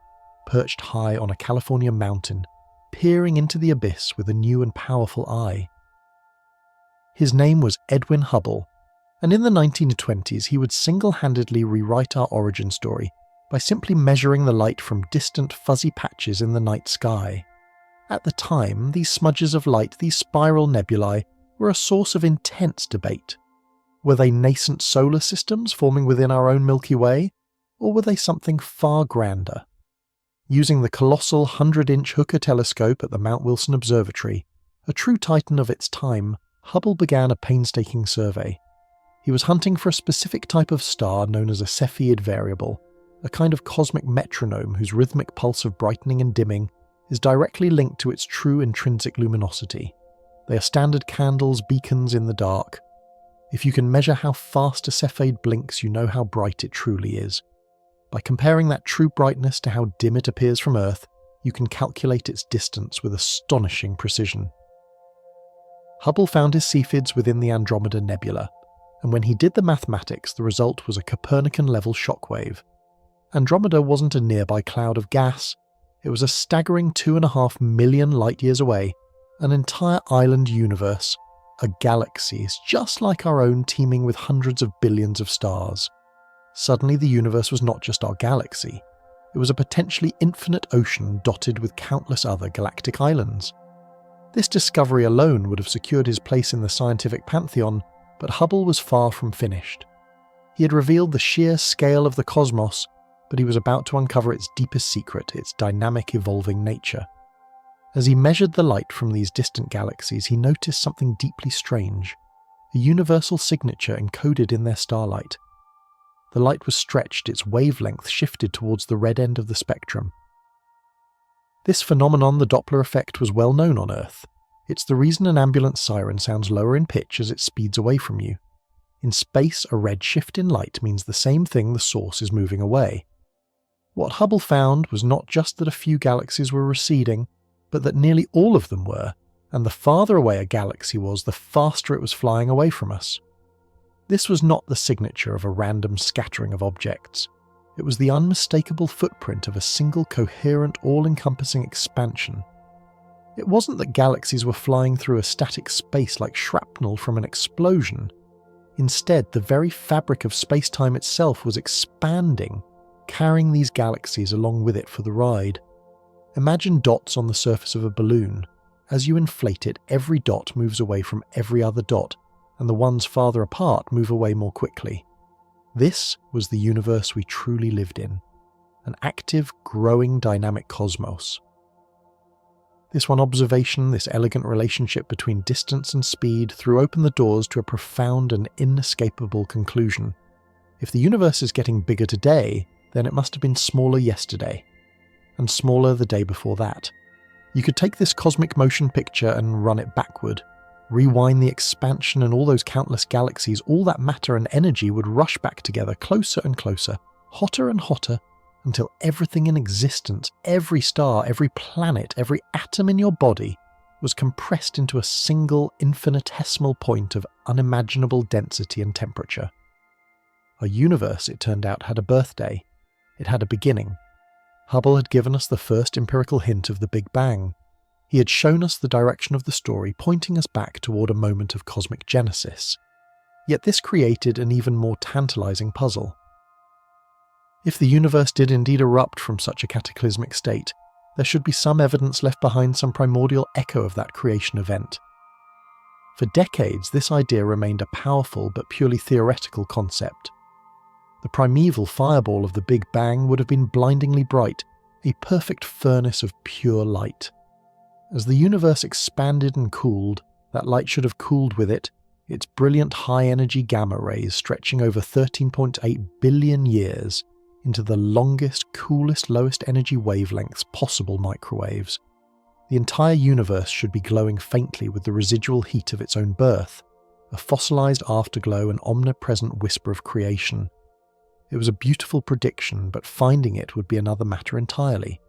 perched high on a California mountain, peering into the abyss with a new and powerful eye. His name was Edwin Hubble, and in the 1920s he would single-handedly rewrite our origin story by simply measuring the light from distant fuzzy patches in the night sky. At the time, these smudges of light, these spiral nebulae, were a source of intense debate. Were they nascent solar systems forming within our own Milky Way, or were they something far grander? Using the colossal 100-inch Hooker telescope at the Mount Wilson Observatory, a true titan of its time, Hubble began a painstaking survey. He was hunting for a specific type of star known as a Cepheid variable, a kind of cosmic metronome whose rhythmic pulse of brightening and dimming is directly linked to its true intrinsic luminosity. They are standard candles, beacons in the dark. If you can measure how fast a Cepheid blinks, you know how bright it truly is. By comparing that true brightness to how dim it appears from Earth, you can calculate its distance with astonishing precision. Hubble found his Cepheids within the Andromeda Nebula, and when he did the mathematics, the result was a Copernican-level shockwave. Andromeda wasn't a nearby cloud of gas. It was a staggering 2.5 million light-years away, an entire island universe, a galaxy just like our own, teeming with hundreds of billions of stars. Suddenly the universe was not just our galaxy. It was a potentially infinite ocean dotted with countless other galactic islands. This discovery alone would have secured his place in the scientific pantheon, but Hubble was far from finished. He had revealed the sheer scale of the cosmos, but he was about to uncover its deepest secret, its dynamic, evolving nature. As he measured the light from these distant galaxies, he noticed something deeply strange, a universal signature encoded in their starlight. The light was stretched, its wavelength shifted towards the red end of the spectrum. This phenomenon, the Doppler effect, was well known on Earth. It's the reason an ambulance siren sounds lower in pitch as it speeds away from you. In space, a red shift in light means the same thing: the source is moving away. What Hubble found was not just that a few galaxies were receding, but that nearly all of them were, and the farther away a galaxy was, the faster it was flying away from us. This was not the signature of a random scattering of objects. It was the unmistakable footprint of a single coherent, all-encompassing expansion. It wasn't that galaxies were flying through a static space like shrapnel from an explosion. Instead, the very fabric of space-time itself was expanding, carrying these galaxies along with it for the ride. Imagine dots on the surface of a balloon. As you inflate it, every dot moves away from every other dot, and the ones farther apart move away more quickly. This was the universe we truly lived in, an active, growing, dynamic cosmos. This one observation, this elegant relationship between distance and speed, threw open the doors to a profound and inescapable conclusion. If the universe is getting bigger today, then it must have been smaller yesterday, and smaller the day before that. You could take this cosmic motion picture and run it backward, rewind the expansion, and all those countless galaxies, all that matter and energy would rush back together, closer and closer, hotter and hotter, until everything in existence, every star, every planet, every atom in your body, was compressed into a single infinitesimal point of unimaginable density and temperature. Our universe, it turned out, had a birthday. It had a beginning. Hubble had given us the first empirical hint of the Big Bang. He had shown us the direction of the story, pointing us back toward a moment of cosmic genesis. Yet this created an even more tantalizing puzzle. If the universe did indeed erupt from such a cataclysmic state, there should be some evidence left behind, some primordial echo of that creation event. For decades, this idea remained a powerful but purely theoretical concept. The primeval fireball of the Big Bang would have been blindingly bright, a perfect furnace of pure light. As the universe expanded and cooled, that light should have cooled with it, its brilliant high-energy gamma rays stretching over 13.8 billion years into the longest, coolest, lowest energy wavelengths possible microwaves. The entire universe should be glowing faintly with the residual heat of its own birth, a fossilized afterglow, an omnipresent whisper of creation. It was a beautiful prediction, but finding it would be another matter entirely.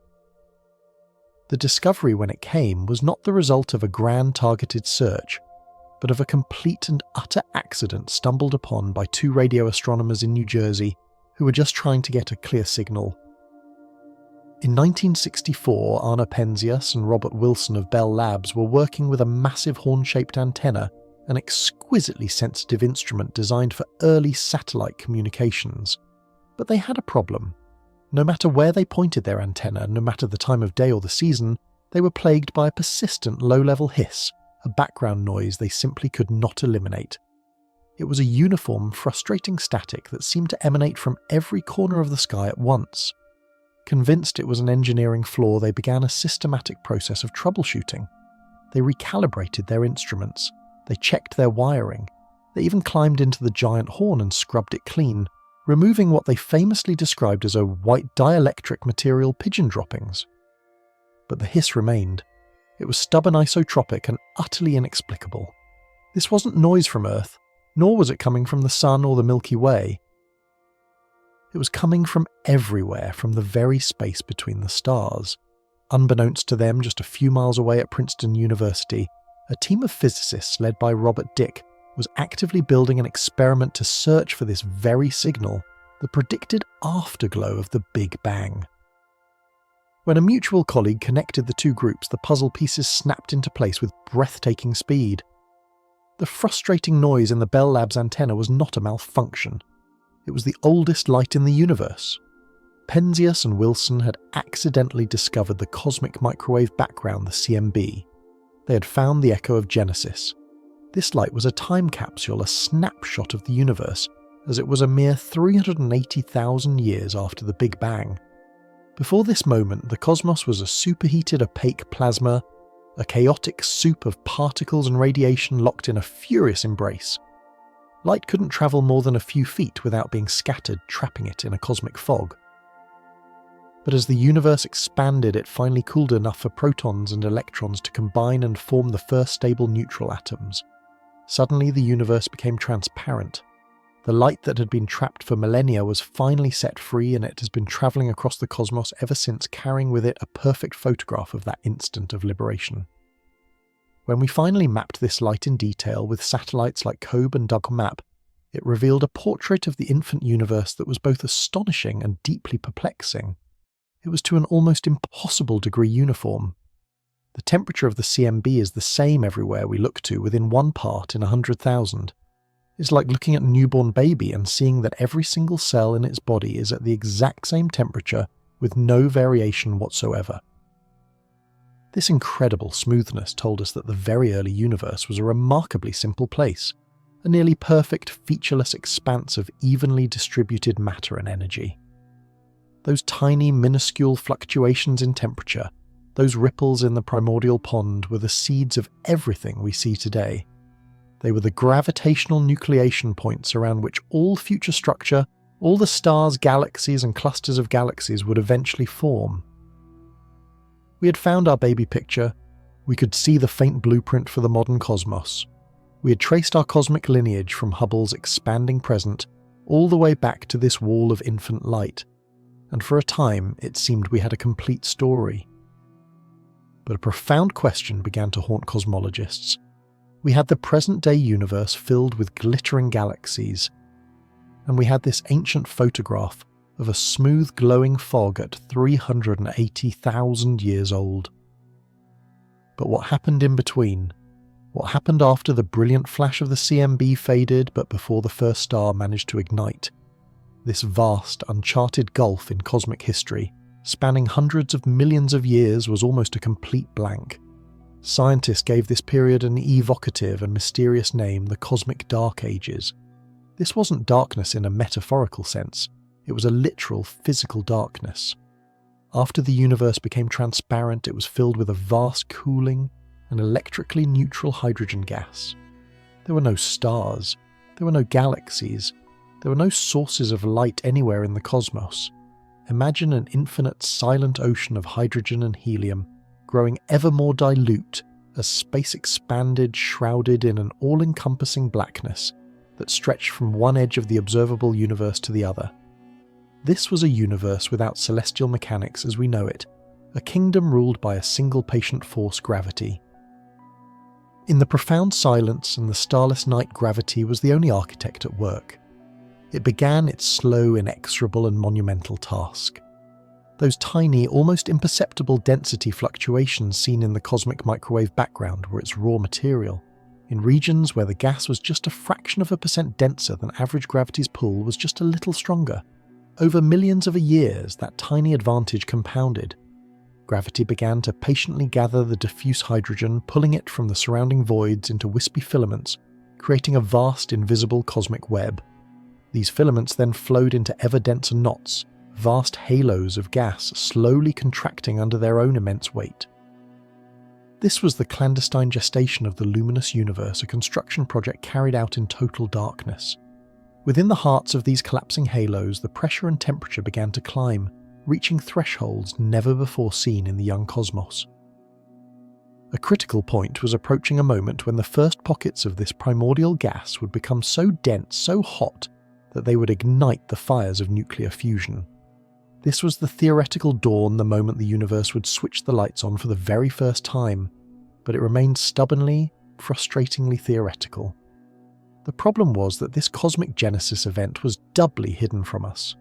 The discovery, when it came, was not the result of a grand targeted search, but of a complete and utter accident stumbled upon by two radio astronomers in New Jersey who were just trying to get a clear signal. In 1964, Arne Penzias and Robert Wilson of Bell Labs were working with a massive horn-shaped antenna, an exquisitely sensitive instrument designed for early satellite communications. But they had a problem. No matter where they pointed their antenna, no matter the time of day or the season, they were plagued by a persistent low-level hiss, a background noise they simply could not eliminate. It was a uniform, frustrating static that seemed to emanate from every corner of the sky at once. Convinced it was an engineering flaw, they began a systematic process of troubleshooting. They recalibrated their instruments. They checked their wiring. They even climbed into the giant horn and scrubbed it clean, removing what they famously described as a white dielectric material pigeon droppings. But the hiss remained. It was stubborn, isotropic, and utterly inexplicable. This wasn't noise from Earth, nor was it coming from the Sun or the Milky Way. It was coming from everywhere, from the very space between the stars. Unbeknownst to them, just a few miles away at Princeton University, a team of physicists led by Robert Dick was actively building an experiment to search for this very signal, the predicted afterglow of the Big Bang. When a mutual colleague connected the two groups, the puzzle pieces snapped into place with breathtaking speed. The frustrating noise in the Bell Labs antenna was not a malfunction. It was the oldest light in the universe. Penzias and Wilson had accidentally discovered the cosmic microwave background, the CMB. They had found the echo of Genesis. This light was a time capsule, a snapshot of the universe, as it was a mere 380,000 years after the Big Bang. Before this moment, the cosmos was a superheated opaque plasma, a chaotic soup of particles and radiation locked in a furious embrace. Light couldn't travel more than a few feet without being scattered, trapping it in a cosmic fog. But as the universe expanded, it finally cooled enough for protons and electrons to combine and form the first stable neutral atoms. Suddenly, the universe became transparent. The light that had been trapped for millennia was finally set free, and it has been travelling across the cosmos ever since, carrying with it a perfect photograph of that instant of liberation. When we finally mapped this light in detail with satellites like COBE and DUGMAP, it revealed a portrait of the infant universe that was both astonishing and deeply perplexing. It was to an almost impossible degree uniform. The temperature of the CMB is the same everywhere we look to, within 1 part in 100,000. It's like looking at a newborn baby and seeing that every single cell in its body is at the exact same temperature with no variation whatsoever. This incredible smoothness told us that the very early universe was a remarkably simple place, a nearly perfect, featureless expanse of evenly distributed matter and energy. Those tiny, minuscule fluctuations in temperature, those ripples in the primordial pond, were the seeds of everything we see today. They were the gravitational nucleation points around which all future structure, all the stars, galaxies, and clusters of galaxies would eventually form. We had found our baby picture. We could see the faint blueprint for the modern cosmos. We had traced our cosmic lineage from Hubble's expanding present all the way back to this wall of infant light. And for a time it seemed we had a complete story. But a profound question began to haunt cosmologists. We had the present-day universe filled with glittering galaxies, and we had this ancient photograph of a smooth glowing fog at 380,000 years old. But what happened in between? What happened after the brilliant flash of the CMB faded but before the first star managed to ignite? This vast, uncharted gulf in cosmic history, spanning hundreds of millions of years, was almost a complete blank. Scientists gave this period an evocative and mysterious name, the Cosmic Dark Ages. This wasn't darkness in a metaphorical sense, it was a literal physical darkness. After the universe became transparent, it was filled with a vast cooling and electrically neutral hydrogen gas. There were no stars, there were no galaxies, there were no sources of light anywhere in the cosmos. Imagine an infinite silent ocean of hydrogen and helium, growing ever more dilute as space expanded, shrouded in an all-encompassing blackness that stretched from one edge of the observable universe to the other. This was a universe without celestial mechanics as we know it, a kingdom ruled by a single patient force, gravity. In the profound silence and the starless night, gravity was the only architect at work. It began its slow, inexorable and monumental task. Those tiny, almost imperceptible density fluctuations seen in the cosmic microwave background were its raw material. In regions where the gas was just a fraction of a percent denser than average gravity's pull was just a little stronger. Over millions of years, that tiny advantage compounded. Gravity began to patiently gather the diffuse hydrogen, pulling it from the surrounding voids into wispy filaments, creating a vast, invisible cosmic web. These filaments then flowed into ever denser knots, vast halos of gas slowly contracting under their own immense weight. This was the clandestine gestation of the luminous universe, a construction project carried out in total darkness. Within the hearts of these collapsing halos, the pressure and temperature began to climb, reaching thresholds never before seen in the young cosmos. A critical point was approaching, a moment when the first pockets of this primordial gas would become so dense, so hot, that they would ignite the fires of nuclear fusion. This was the theoretical dawn, the moment the universe would switch the lights on for the very first time, but it remained stubbornly, frustratingly theoretical. The problem was that this cosmic genesis event was doubly hidden from us.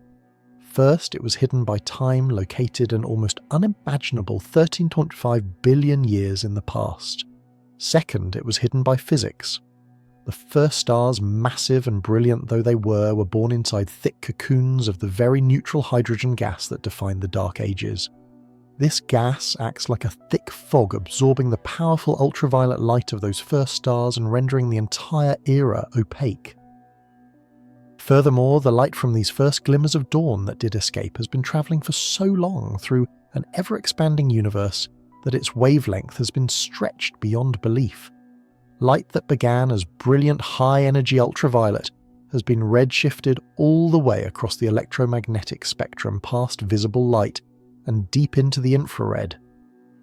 First, it was hidden by time located an almost unimaginable 13.5 billion years in the past. Second, it was hidden by physics. The first stars, massive and brilliant though they were born inside thick cocoons of the very neutral hydrogen gas that defined the Dark Ages. This gas acts like a thick fog, absorbing the powerful ultraviolet light of those first stars and rendering the entire era opaque. Furthermore, the light from these first glimmers of dawn that did escape has been travelling for so long through an ever-expanding universe that its wavelength has been stretched beyond belief. Light that began as brilliant high-energy ultraviolet has been redshifted all the way across the electromagnetic spectrum past visible light and deep into the infrared.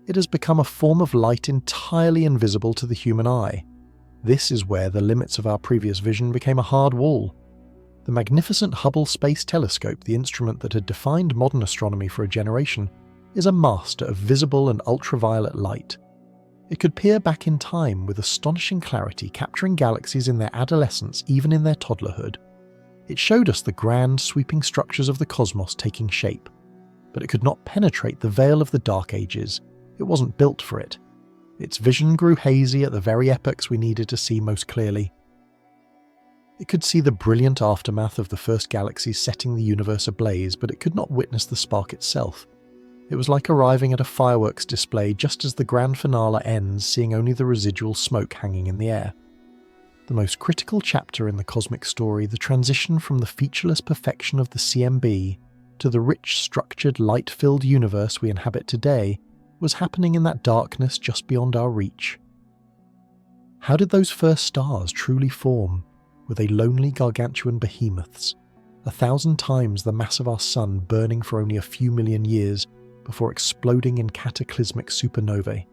It has become a form of light entirely invisible to the human eye. This is where the limits of our previous vision became a hard wall. The magnificent Hubble Space Telescope, the instrument that had defined modern astronomy for a generation, is a master of visible and ultraviolet light. It could peer back in time with astonishing clarity, capturing galaxies in their adolescence, even in their toddlerhood. It showed us the grand, sweeping structures of the cosmos taking shape, but it could not penetrate the veil of the Dark Ages. It wasn't built for it. Its vision grew hazy at the very epochs we needed to see most clearly. It could see the brilliant aftermath of the first galaxies setting the universe ablaze, but it could not witness the spark itself. It was like arriving at a fireworks display just as the grand finale ends, seeing only the residual smoke hanging in the air. The most critical chapter in the cosmic story, the transition from the featureless perfection of the CMB to the rich, structured, light-filled universe we inhabit today, was happening in that darkness just beyond our reach. How did those first stars truly form? Were they lonely gargantuan behemoths, 1,000 times the mass of our Sun, burning for only a few million years before exploding in cataclysmic supernovae?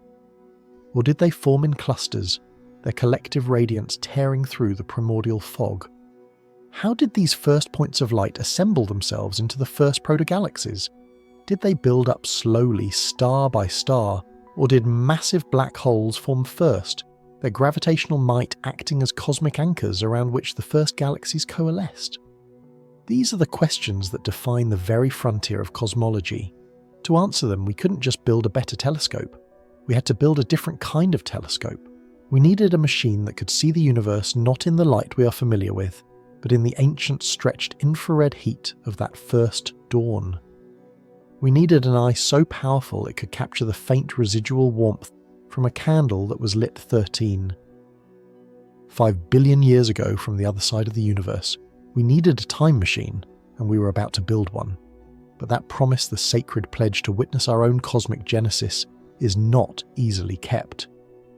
Or did they form in clusters, their collective radiance tearing through the primordial fog? How did these first points of light assemble themselves into the first protogalaxies? Did they build up slowly, star by star, or did massive black holes form first, their gravitational might acting as cosmic anchors around which the first galaxies coalesced? These are the questions that define the very frontier of cosmology. To answer them, we couldn't just build a better telescope. We had to build a different kind of telescope. We needed a machine that could see the universe not in the light we are familiar with, but in the ancient stretched infrared heat of that first dawn. We needed an eye so powerful it could capture the faint residual warmth from a candle that was lit 13. 5 billion years ago from the other side of the universe, we needed a time machine, and we were about to build one. But that promise, the sacred pledge to witness our own cosmic genesis, is not easily kept.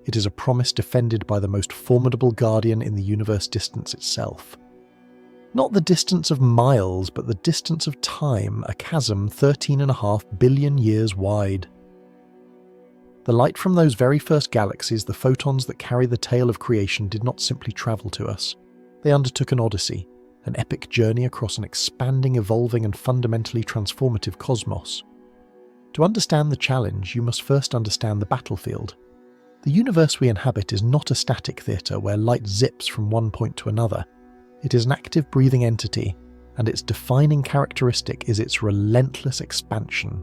It is a promise defended by the most formidable guardian in the universe distance itself. Not the distance of miles, but the distance of time, a chasm 13.5 billion years wide. The light from those very first galaxies, the photons that carry the tale of creation, did not simply travel to us. They undertook an odyssey, an epic journey across an expanding, evolving and fundamentally transformative cosmos. To understand the challenge, you must first understand the battlefield. The universe we inhabit is not a static theatre where light zips from one point to another. It is an active, breathing entity, and its defining characteristic is its relentless expansion.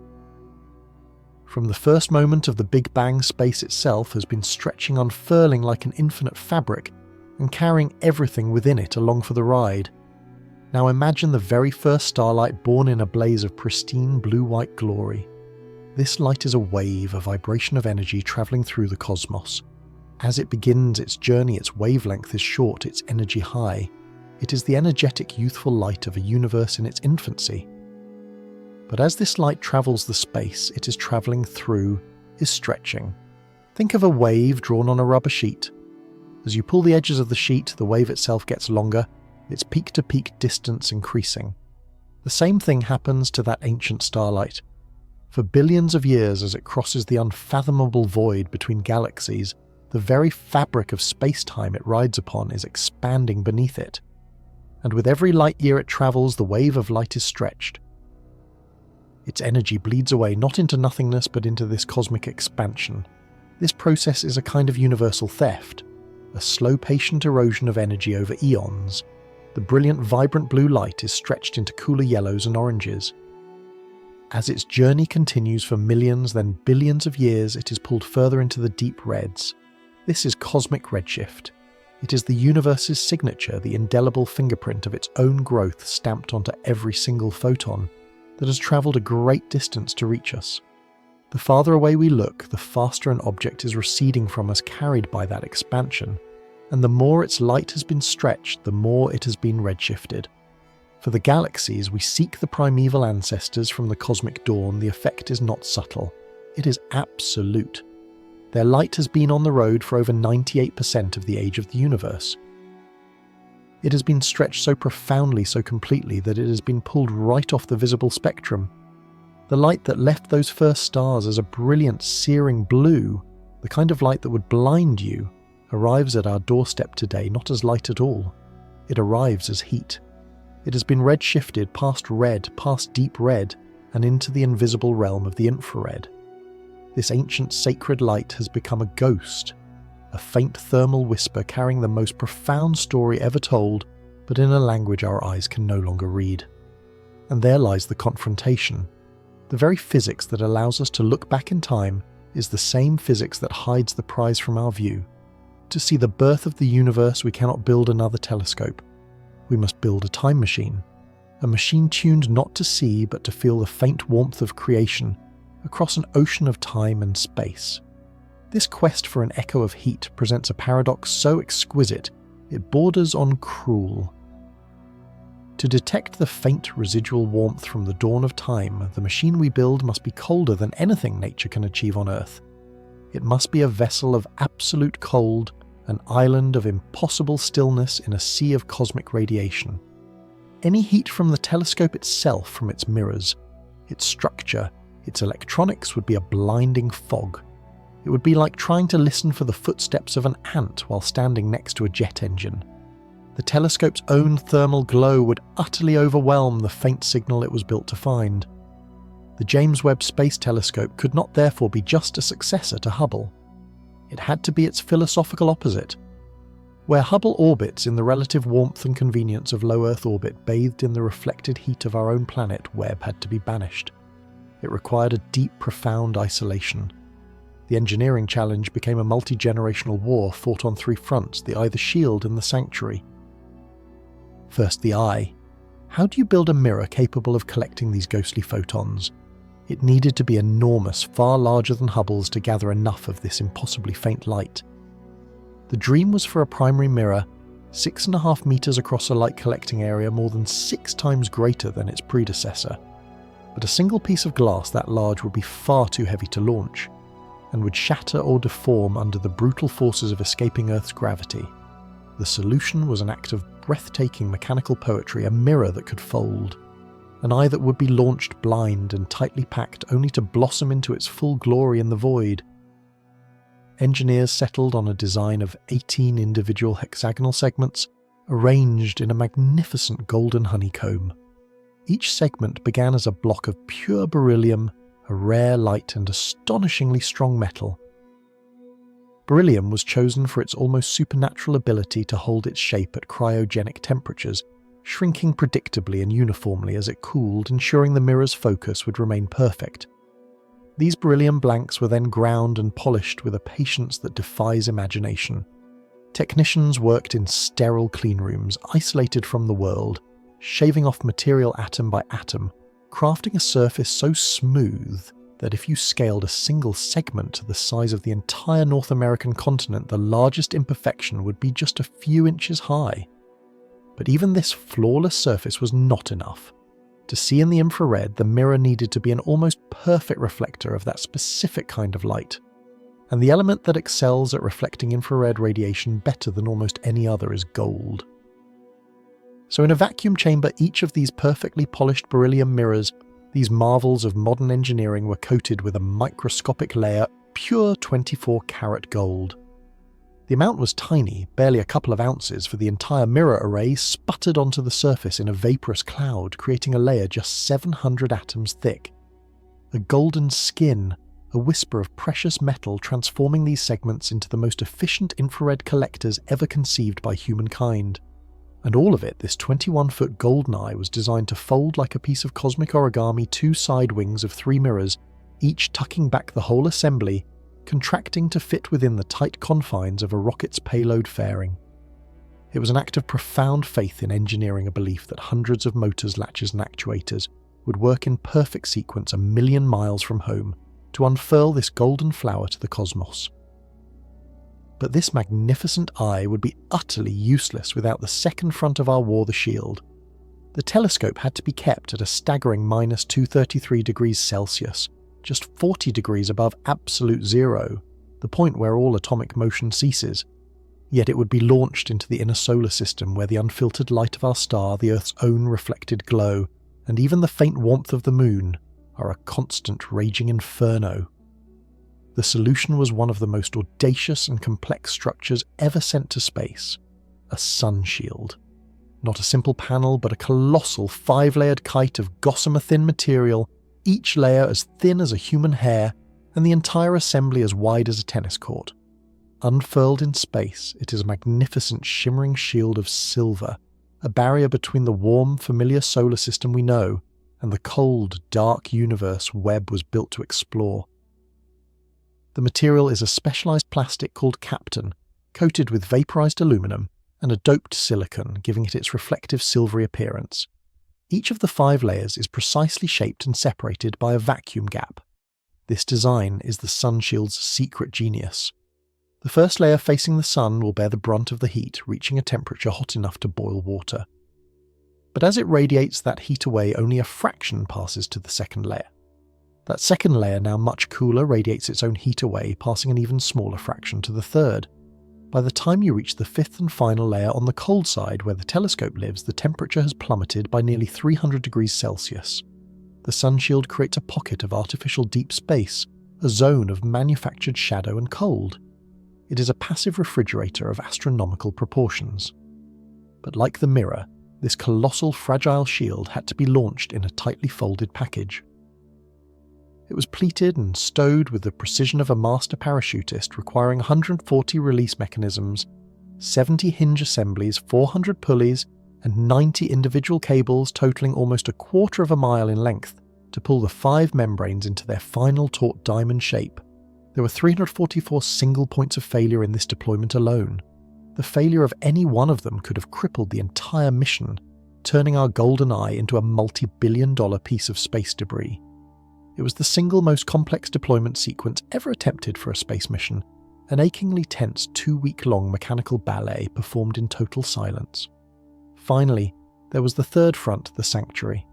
From the first moment of the Big Bang, space itself has been stretching, unfurling like an infinite fabric, and carrying everything within it along for the ride. Now imagine the very first starlight born in a blaze of pristine blue-white glory. This light is a wave, a vibration of energy travelling through the cosmos. As it begins its journey, its wavelength is short, its energy high. It is the energetic, youthful light of a universe in its infancy. But as this light travels the space it is travelling through, is stretching. Think of a wave drawn on a rubber sheet. As you pull the edges of the sheet, the wave itself gets longer, its peak-to-peak distance increasing. The same thing happens to that ancient starlight. For billions of years, as it crosses the unfathomable void between galaxies, the very fabric of space-time it rides upon is expanding beneath it. And with every light year it travels, the wave of light is stretched. Its energy bleeds away not into nothingness but into this cosmic expansion. This process is a kind of universal theft, a slow, patient erosion of energy over eons. The brilliant, vibrant blue light is stretched into cooler yellows and oranges. As its journey continues for millions, then billions of years, it is pulled further into the deep reds. This is cosmic redshift. It is the universe's signature, the indelible fingerprint of its own growth stamped onto every single photon that has travelled a great distance to reach us. The farther away we look, the faster an object is receding from us, carried by that expansion, and the more its light has been stretched, the more it has been redshifted. For the galaxies we seek the primeval ancestors from the cosmic dawn, the effect is not subtle. It is absolute. Their light has been on the road for over 98% of the age of the universe. It has been stretched so profoundly, so completely, that it has been pulled right off the visible spectrum. The light that left those first stars as a brilliant, searing blue, the kind of light that would blind you, arrives at our doorstep today not as light at all. It arrives as heat. It has been redshifted past red, past deep red, and into the invisible realm of the infrared. This ancient sacred light has become a ghost, a faint thermal whisper carrying the most profound story ever told, but in a language our eyes can no longer read. And there lies the confrontation. The very physics that allows us to look back in time is the same physics that hides the prize from our view. To see the birth of the universe, we cannot build another telescope. We must build a time machine. A machine tuned not to see, but to feel the faint warmth of creation across an ocean of time and space. This quest for an echo of heat presents a paradox so exquisite, it borders on cruel. To detect the faint residual warmth from the dawn of time, the machine we build must be colder than anything nature can achieve on Earth. It must be a vessel of absolute cold, an island of impossible stillness in a sea of cosmic radiation. Any heat from the telescope itself, from its mirrors, its structure, its electronics would be a blinding fog. It would be like trying to listen for the footsteps of an ant while standing next to a jet engine. The telescope's own thermal glow would utterly overwhelm the faint signal it was built to find. The James Webb Space Telescope could not therefore be just a successor to Hubble. It had to be its philosophical opposite. Where Hubble orbits in the relative warmth and convenience of low Earth orbit, bathed in the reflected heat of our own planet, Webb had to be banished. It required a deep, profound isolation. The engineering challenge became a multi-generational war fought on three fronts, the eye, the shield, and the sanctuary. First, the eye. How do you build a mirror capable of collecting these ghostly photons? It needed to be enormous, far larger than Hubble's, to gather enough of this impossibly faint light. The dream was for a primary mirror 6.5 meters across a light collecting area, more than 6 times greater than its predecessor. But a single piece of glass that large would be far too heavy to launch, and would shatter or deform under the brutal forces of escaping Earth's gravity. The solution was an act of breathtaking mechanical poetry, a mirror that could fold. An eye that would be launched blind and tightly packed, only to blossom into its full glory in the void. Engineers settled on a design of 18 individual hexagonal segments, arranged in a magnificent golden honeycomb. Each segment began as a block of pure beryllium, a rare, light and astonishingly strong metal. Beryllium was chosen for its almost supernatural ability to hold its shape at cryogenic temperatures, shrinking predictably and uniformly as it cooled, ensuring the mirror's focus would remain perfect. These beryllium blanks were then ground and polished with a patience that defies imagination. Technicians worked in sterile cleanrooms, isolated from the world, shaving off material atom by atom, crafting a surface so smooth that if you scaled a single segment to the size of the entire North American continent, the largest imperfection would be just a few inches high. But even this flawless surface was not enough. To see in the infrared, the mirror needed to be an almost perfect reflector of that specific kind of light. And the element that excels at reflecting infrared radiation better than almost any other is gold. So in a vacuum chamber, each of these perfectly polished beryllium mirrors, these marvels of modern engineering, were coated with a microscopic layer of pure 24-karat gold. The amount was tiny, barely a couple of ounces, for the entire mirror array sputtered onto the surface in a vaporous cloud, creating a layer just 700 atoms thick. A golden skin, a whisper of precious metal, transforming these segments into the most efficient infrared collectors ever conceived by humankind. And all of it, this 21-foot golden eye, was designed to fold like a piece of cosmic origami 2 side wings of 3 mirrors, each tucking back the whole assembly, contracting to fit within the tight confines of a rocket's payload fairing. It was an act of profound faith in engineering, a belief that hundreds of motors, latches and actuators would work in perfect sequence a million miles from home to unfurl this golden flower to the cosmos. But this magnificent eye would be utterly useless without the second front of our war, the shield. The telescope had to be kept at a staggering minus 233 degrees Celsius, just 40 degrees above absolute zero, the point where all atomic motion ceases. Yet it would be launched into the inner solar system where the unfiltered light of our star, the Earth's own reflected glow, and even the faint warmth of the moon are a constant raging inferno. The solution was one of the most audacious and complex structures ever sent to space, a sun shield. Not a simple panel, but a colossal 5-layered kite of gossamer-thin material, each layer as thin as a human hair, and the entire assembly as wide as a tennis court. Unfurled in space, it is a magnificent shimmering shield of silver, a barrier between the warm, familiar solar system we know and the cold, dark universe Webb was built to explore. The material is a specialized plastic called Captain, coated with vaporized aluminum and a doped silicon, giving it its reflective silvery appearance. Each of the 5 layers is precisely shaped and separated by a vacuum gap. This design is the sun shield's secret genius. The first layer facing the sun will bear the brunt of the heat, reaching a temperature hot enough to boil water. But as it radiates that heat away, only a fraction passes to the second layer. That second layer, now much cooler, radiates its own heat away, passing an even smaller fraction to the third. By the time you reach the 5th and final layer on the cold side where the telescope lives, the temperature has plummeted by nearly 300 degrees Celsius. The sun shield creates a pocket of artificial deep space, a zone of manufactured shadow and cold. It is a passive refrigerator of astronomical proportions. But like the mirror, this colossal fragile shield had to be launched in a tightly folded package. It was pleated and stowed with the precision of a master parachutist, requiring 140 release mechanisms, 70 hinge assemblies, 400 pulleys, and 90 individual cables totaling almost a quarter of a mile in length to pull the 5 membranes into their final taut diamond shape. There were 344 single points of failure in this deployment alone. The failure of any one of them could have crippled the entire mission, turning our golden eye into a multi-billion-dollar piece of space debris. It was the single most complex deployment sequence ever attempted for a space mission, an achingly tense 2-week-long mechanical ballet performed in total silence. Finally, there was the third front, the sanctuary.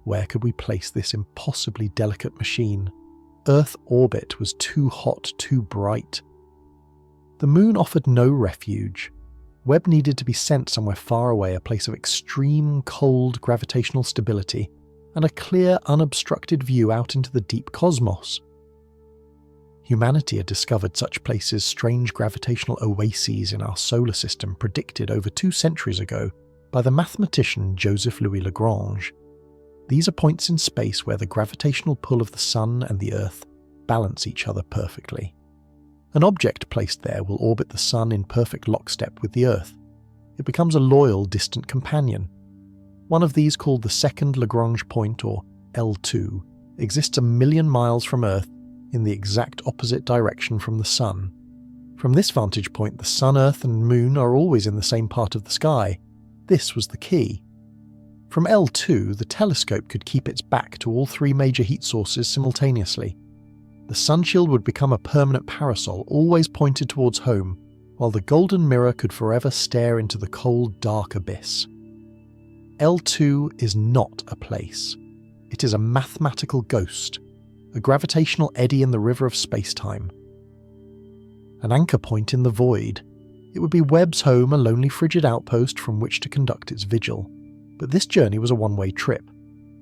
Where could we place this impossibly delicate machine? Earth orbit was too hot, too bright. The moon offered no refuge. Webb needed to be sent somewhere far away, a place of extreme, cold gravitational stability, and a clear, unobstructed view out into the deep cosmos. Humanity had discovered such places, strange gravitational oases in our solar system, predicted over 2 centuries ago by the mathematician Joseph Louis Lagrange. These are points in space where the gravitational pull of the Sun and the Earth balance each other perfectly. An object placed there will orbit the Sun in perfect lockstep with the Earth. It becomes a loyal, distant companion. One of these, called the second Lagrange point, or L2, exists 1 million miles from Earth in the exact opposite direction from the Sun. From this vantage point, the Sun, Earth and Moon are always in the same part of the sky. This was the key. From L2, the telescope could keep its back to all 3 major heat sources simultaneously. The sun shield would become a permanent parasol, always pointed towards home, while the golden mirror could forever stare into the cold, dark abyss. L2 is not a place. It is a mathematical ghost, a gravitational eddy in the river of space-time. An anchor point in the void. It would be Webb's home, a lonely frigid outpost from which to conduct its vigil. But this journey was a one-way trip.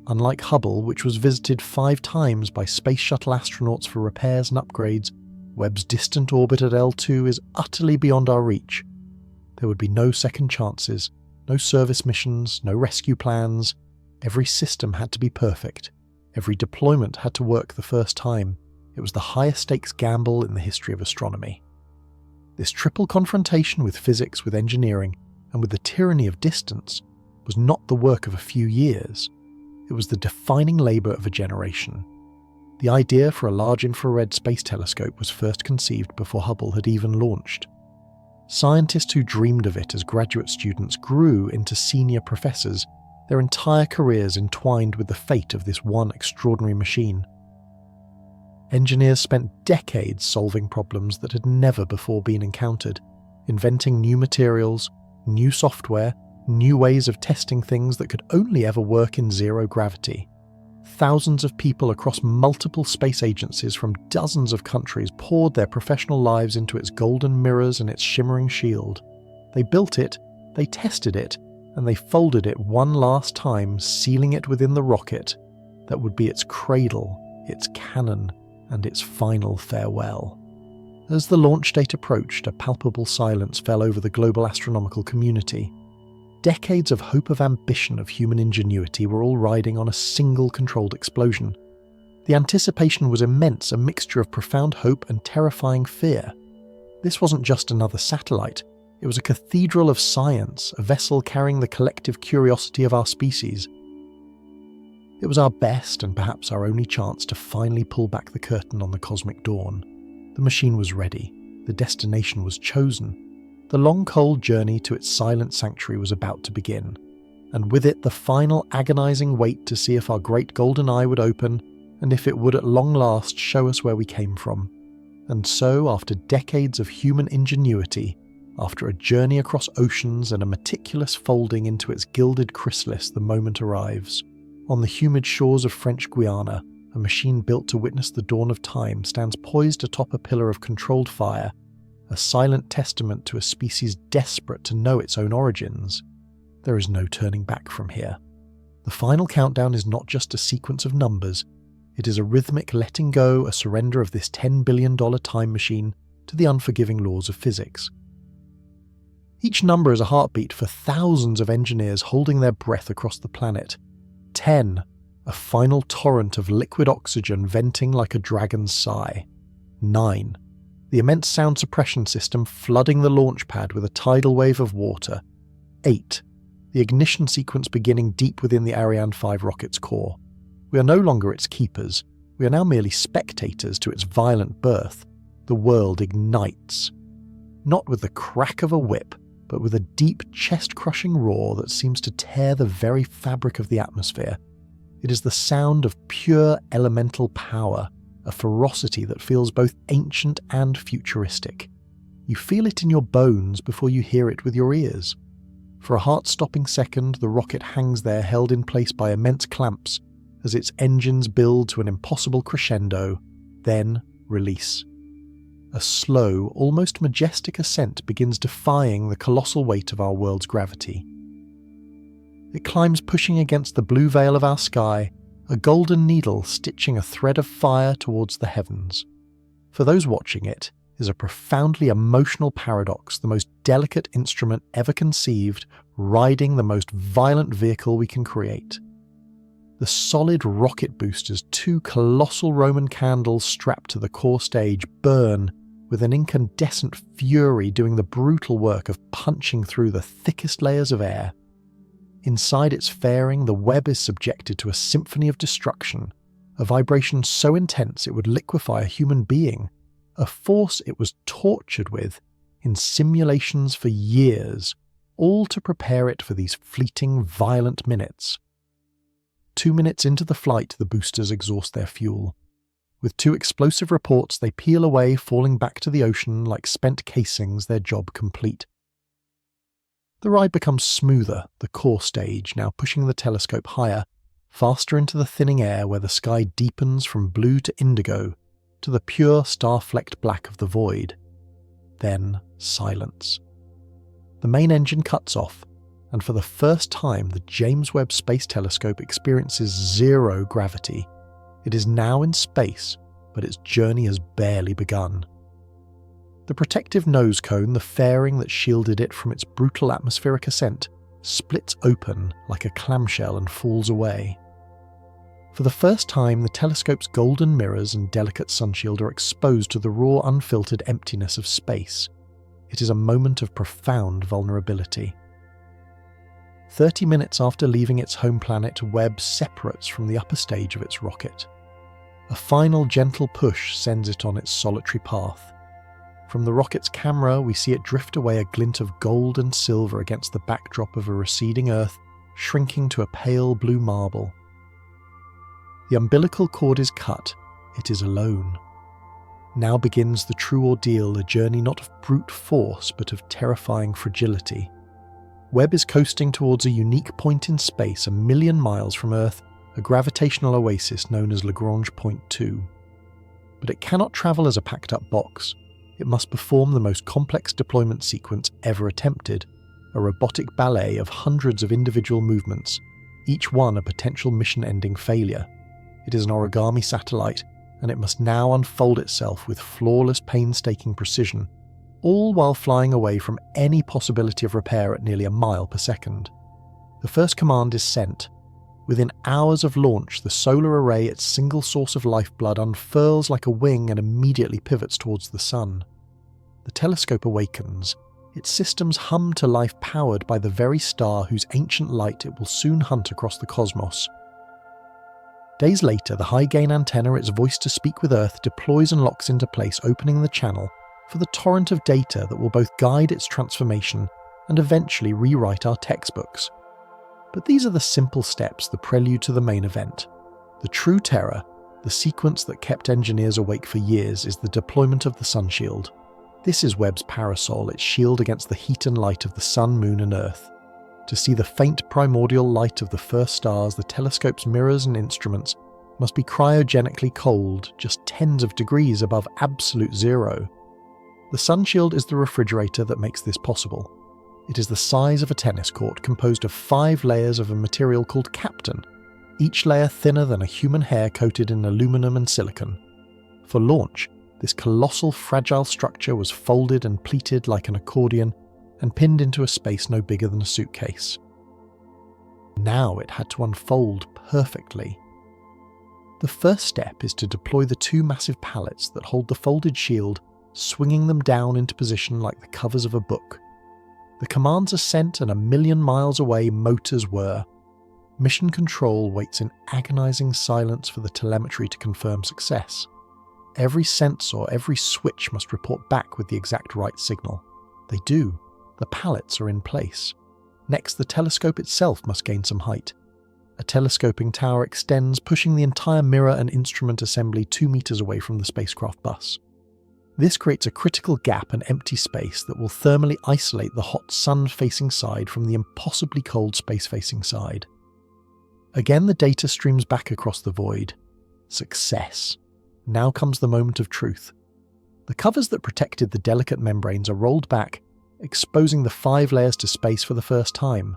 Unlike Hubble, which was visited 5 times by space shuttle astronauts for repairs and upgrades, Webb's distant orbit at L2 is utterly beyond our reach. There would be no second chances, no service missions, no rescue plans. Every system had to be perfect. Every deployment had to work the first time. It was the highest stakes gamble in the history of astronomy. This triple confrontation with physics, with engineering, and with the tyranny of distance was not the work of a few years. It was the defining labour of a generation. The idea for a large infrared space telescope was first conceived before Hubble had even launched. Scientists who dreamed of it as graduate students grew into senior professors, their entire careers entwined with the fate of this one extraordinary machine. Engineers spent decades solving problems that had never before been encountered, inventing new materials, new software, new ways of testing things that could only ever work in zero gravity. Thousands of people across multiple space agencies from dozens of countries poured their professional lives into its golden mirrors and its shimmering shield. They built it, they tested it, and they folded it one last time, sealing it within the rocket that would be its cradle, its cannon, and its final farewell. As the launch date approached, a palpable silence fell over the global astronomical community. Decades of hope of ambition of human ingenuity were all riding on a single controlled explosion. The anticipation was immense, a mixture of profound hope and terrifying fear. This wasn't just another satellite. It was a cathedral of science, a vessel carrying the collective curiosity of our species. It was our best and perhaps our only chance to finally pull back the curtain on the cosmic dawn. The machine was ready. The destination was chosen. The long cold journey to its silent sanctuary was about to begin, and with it the final agonizing wait to see if our great golden eye would open and if it would at long last show us where we came from. And so, after decades of human ingenuity, after a journey across oceans and a meticulous folding into its gilded chrysalis, the moment arrives. On the humid shores of French Guiana, a machine built to witness the dawn of time stands poised atop a pillar of controlled fire, a silent testament to a species desperate to know its own origins. There is no turning back from here. The final countdown is not just a sequence of numbers, it is a rhythmic letting go, a surrender of this $10 billion time machine to the unforgiving laws of physics. Each number is a heartbeat for thousands of engineers holding their breath across the planet. 10, a final torrent of liquid oxygen venting like a dragon's sigh. 9, the immense sound suppression system flooding the launch pad with a tidal wave of water. 8, the ignition sequence beginning deep within the Ariane 5 rocket's core. We are no longer its keepers, we are now merely spectators to its violent birth. The world ignites. Not with the crack of a whip, but with a deep chest-crushing roar that seems to tear the very fabric of the atmosphere. It is the sound of pure elemental power, a ferocity that feels both ancient and futuristic. You feel it in your bones before you hear it with your ears. For a heart-stopping second, the rocket hangs there held in place by immense clamps as its engines build to an impossible crescendo, then release. A slow, almost majestic ascent begins defying the colossal weight of our world's gravity. It climbs pushing against the blue veil of our sky, a golden needle stitching a thread of fire towards the heavens. For those watching it is a profoundly emotional paradox, the most delicate instrument ever conceived, riding the most violent vehicle we can create. The solid rocket boosters, two colossal Roman candles strapped to the core stage, burn with an incandescent fury doing the brutal work of punching through the thickest layers of air. Inside its fairing, the web is subjected to a symphony of destruction, a vibration so intense it would liquefy a human being, a force it was tortured with in simulations for years, all to prepare it for these fleeting, violent minutes. 2 minutes into the flight, the boosters exhaust their fuel. With 2 explosive reports, they peel away, falling back to the ocean like spent casings, their job complete. The ride becomes smoother, the core stage now pushing the telescope higher, faster into the thinning air where the sky deepens from blue to indigo, to the pure star-flecked black of the void. Then silence. The main engine cuts off, and for the first time the James Webb Space Telescope experiences zero gravity. It is now in space, but its journey has barely begun. The protective nose cone, the fairing that shielded it from its brutal atmospheric ascent, splits open like a clamshell and falls away. For the first time, the telescope's golden mirrors and delicate sunshield are exposed to the raw, unfiltered emptiness of space. It is a moment of profound vulnerability. 30 minutes after leaving its home planet, Webb separates from the upper stage of its rocket. A final gentle push sends it on its solitary path. From the rocket's camera, we see it drift away, a glint of gold and silver against the backdrop of a receding Earth, shrinking to a pale blue marble. The umbilical cord is cut. It is alone. Now begins the true ordeal, a journey not of brute force, but of terrifying fragility. Webb is coasting towards a unique point in space 1 million miles from Earth, a gravitational oasis known as Lagrange Point 2. But it cannot travel as a packed-up box. It must perform the most complex deployment sequence ever attempted, a robotic ballet of hundreds of individual movements, each one a potential mission-ending failure. It is an origami satellite, and it must now unfold itself with flawless, painstaking precision, all while flying away from any possibility of repair at nearly a mile per second. The first command is sent. Within hours of launch, the solar array, its single source of lifeblood, unfurls like a wing and immediately pivots towards the sun. The telescope awakens. Its systems hum to life, powered by the very star whose ancient light it will soon hunt across the cosmos. Days later, the high-gain antenna, its voice to speak with Earth, deploys and locks into place, opening the channel for the torrent of data that will both guide its transformation and eventually rewrite our textbooks. But these are the simple steps, the prelude to the main event. The true terror, the sequence that kept engineers awake for years, is the deployment of the sunshield. This is Webb's parasol, its shield against the heat and light of the sun, moon and Earth. To see the faint primordial light of the first stars, the telescope's mirrors and instruments must be cryogenically cold, just tens of degrees above absolute zero. The sunshield is the refrigerator that makes this possible. It is the size of a tennis court, composed of 5 layers of a material called capton, each layer thinner than a human hair, coated in aluminum and silicon. For launch, this colossal, fragile structure was folded and pleated like an accordion and pinned into a space no bigger than a suitcase. Now it had to unfold perfectly. The first step is to deploy the 2 massive pallets that hold the folded shield, swinging them down into position like the covers of a book. The commands are sent, and 1 million miles away motors whir. Mission Control waits in agonizing silence for the telemetry to confirm success. Every sensor, every switch must report back with the exact right signal. They do. The pallets are in place. Next, the telescope itself must gain some height. A telescoping tower extends, pushing the entire mirror and instrument assembly 2 meters away from the spacecraft bus. This creates a critical gap and empty space that will thermally isolate the hot sun-facing side from the impossibly cold space-facing side. Again, the data streams back across the void. Success. Now comes the moment of truth. The covers that protected the delicate membranes are rolled back, exposing the 5 layers to space for the first time.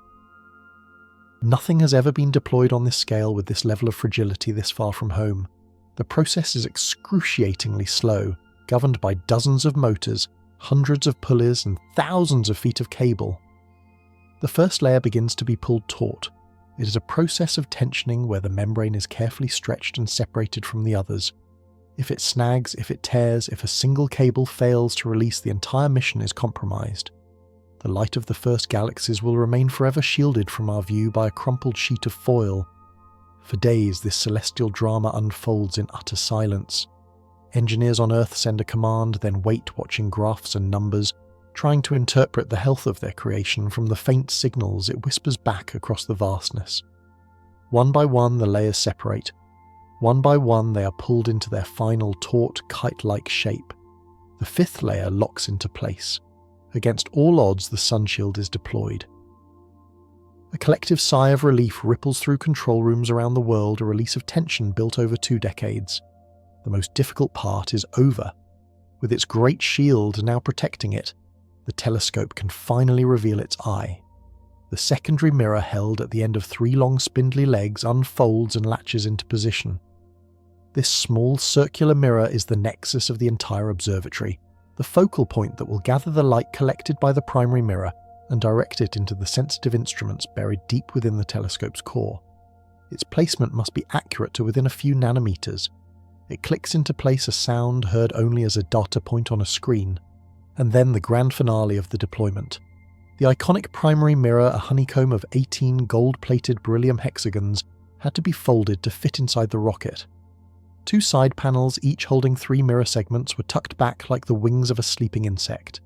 Nothing has ever been deployed on this scale with this level of fragility this far from home. The process is excruciatingly slow, governed by dozens of motors, hundreds of pulleys, and thousands of feet of cable. The first layer begins to be pulled taut. It is a process of tensioning where the membrane is carefully stretched and separated from the others. If it snags, if it tears, if a single cable fails to release, the entire mission is compromised. The light of the first galaxies will remain forever shielded from our view by a crumpled sheet of foil. For days, this celestial drama unfolds in utter silence. Engineers on Earth send a command, then wait, watching graphs and numbers, trying to interpret the health of their creation from the faint signals it whispers back across the vastness. One by one, the layers separate. One by one, they are pulled into their final taut, kite-like shape. The 5th layer locks into place. Against all odds, the sunshield is deployed. A collective sigh of relief ripples through control rooms around the world, a release of tension built over 2 decades. The most difficult part is over. With its great shield now protecting it, the telescope can finally reveal its eye. The secondary mirror, held at the end of 3 long spindly legs, unfolds and latches into position. This small circular mirror is the nexus of the entire observatory, the focal point that will gather the light collected by the primary mirror and direct it into the sensitive instruments buried deep within the telescope's core. Its placement must be accurate to within a few nanometers. It clicks into place, a sound heard only as a data point on a screen, and then the grand finale of the deployment. The iconic primary mirror, a honeycomb of 18 gold-plated beryllium hexagons, had to be folded to fit inside the rocket. 2 side panels, each holding 3 mirror segments, were tucked back like the wings of a sleeping insect.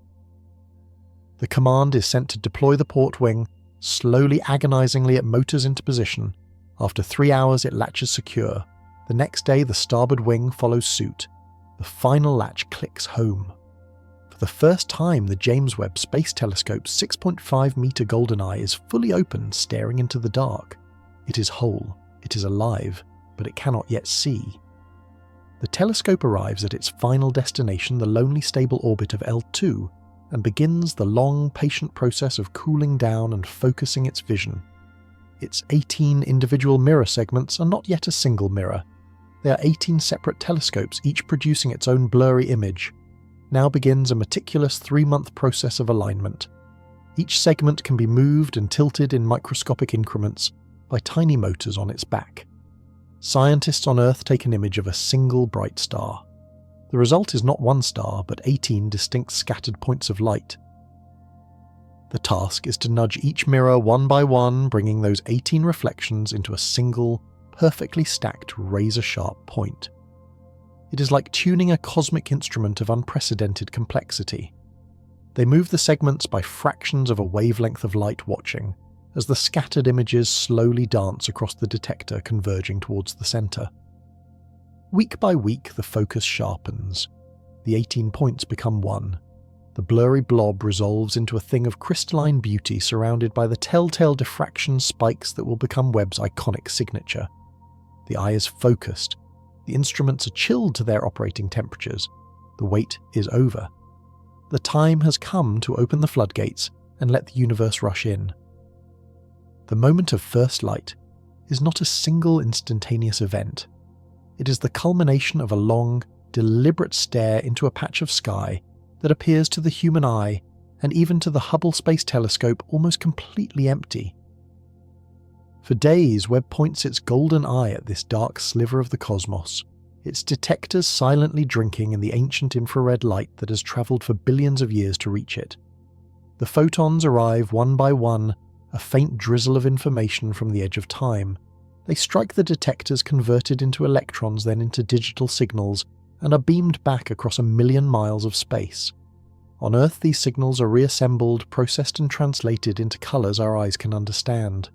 The command is sent to deploy the port wing. Slowly, agonizingly, it motors into position. After 3 hours, it latches secure. The next day, the starboard wing follows suit. The final latch clicks home. For the first time the James Webb Space Telescope's 6.5-metre golden eye is fully open, staring into the dark. It is whole, it is alive, but it cannot yet see. The telescope arrives at its final destination, the lonely stable orbit of L2, and begins the long, patient process of cooling down and focusing its vision. Its 18 individual mirror segments are not yet a single mirror. They are 18 separate telescopes, each producing its own blurry image. Now begins a meticulous 3-month process of alignment. Each segment can be moved and tilted in microscopic increments by tiny motors on its back. Scientists on Earth take an image of a single bright star. The result is not one star, but 18 distinct scattered points of light. The task is to nudge each mirror one by one, bringing those 18 reflections into a single, perfectly stacked, razor-sharp point. It is like tuning a cosmic instrument of unprecedented complexity. They move the segments by fractions of a wavelength of light watching, as the scattered images slowly dance across the detector, converging towards the centre. Week by week, the focus sharpens. The 18 points become one. The blurry blob resolves into a thing of crystalline beauty, surrounded by the telltale diffraction spikes that will become Webb's iconic signature. The eye is focused. The instruments are chilled to their operating temperatures. The wait is over. The time has come to open the floodgates and let the universe rush in. The moment of first light is not a single instantaneous event. It is the culmination of a long, deliberate stare into a patch of sky that appears to the human eye, and even to the Hubble Space Telescope, almost completely empty. For days, Webb points its golden eye at this dark sliver of the cosmos, its detectors silently drinking in the ancient infrared light that has travelled for billions of years to reach it. The photons arrive one by one, a faint drizzle of information from the edge of time. They strike the detectors, converted into electrons, then into digital signals, and are beamed back across 1 million miles of space. On Earth, these signals are reassembled, processed and translated into colours our eyes can understand.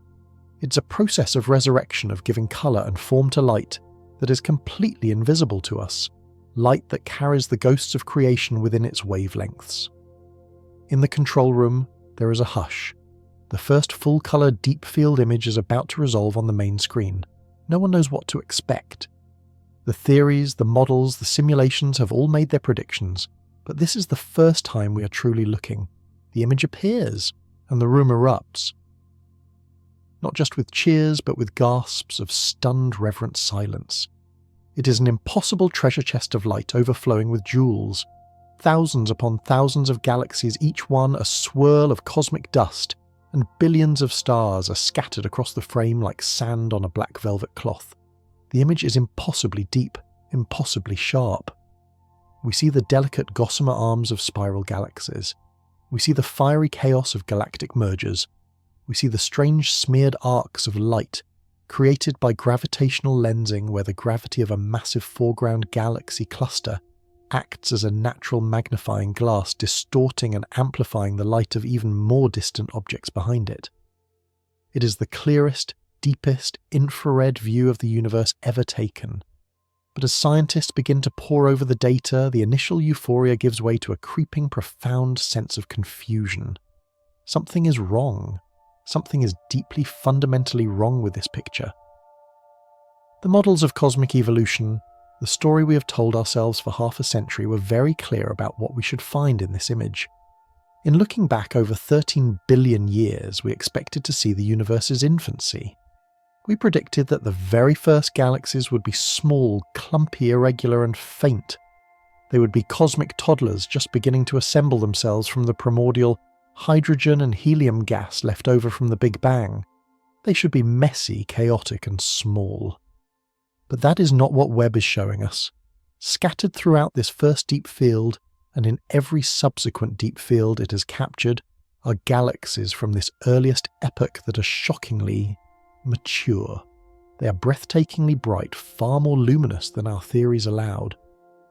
It's a process of resurrection, of giving colour and form to light that is completely invisible to us, light that carries the ghosts of creation within its wavelengths. In the control room, there is a hush. The first full-colour deep-field image is about to resolve on the main screen. No one knows what to expect. The theories, the models, the simulations have all made their predictions, but this is the first time we are truly looking. The image appears, and the room erupts. Not just with cheers, but with gasps of stunned, reverent silence. It is an impossible treasure chest of light overflowing with jewels. Thousands upon thousands of galaxies, each one a swirl of cosmic dust, and billions of stars are scattered across the frame like sand on a black velvet cloth. The image is impossibly deep, impossibly sharp. We see the delicate gossamer arms of spiral galaxies. We see the fiery chaos of galactic mergers. We see the strange smeared arcs of light, created by gravitational lensing, where the gravity of a massive foreground galaxy cluster acts as a natural magnifying glass, distorting and amplifying the light of even more distant objects behind it. It is the clearest, deepest infrared view of the universe ever taken. But as scientists begin to pore over the data, the initial euphoria gives way to a creeping, profound sense of confusion. Something is wrong. Something is deeply, fundamentally wrong with this picture. The models of cosmic evolution, the story we have told ourselves for half a century, were very clear about what we should find in this image. In looking back over 13 billion years, we expected to see the universe's infancy. We predicted that the very first galaxies would be small, clumpy, irregular, and faint. They would be cosmic toddlers just beginning to assemble themselves from the primordial hydrogen and helium gas left over from the Big Bang. They should be messy, chaotic, and small. But that is not what Webb is showing us. Scattered throughout this first deep field, and in every subsequent deep field it has captured, are galaxies from this earliest epoch that are shockingly mature. They are breathtakingly bright, far more luminous than our theories allowed.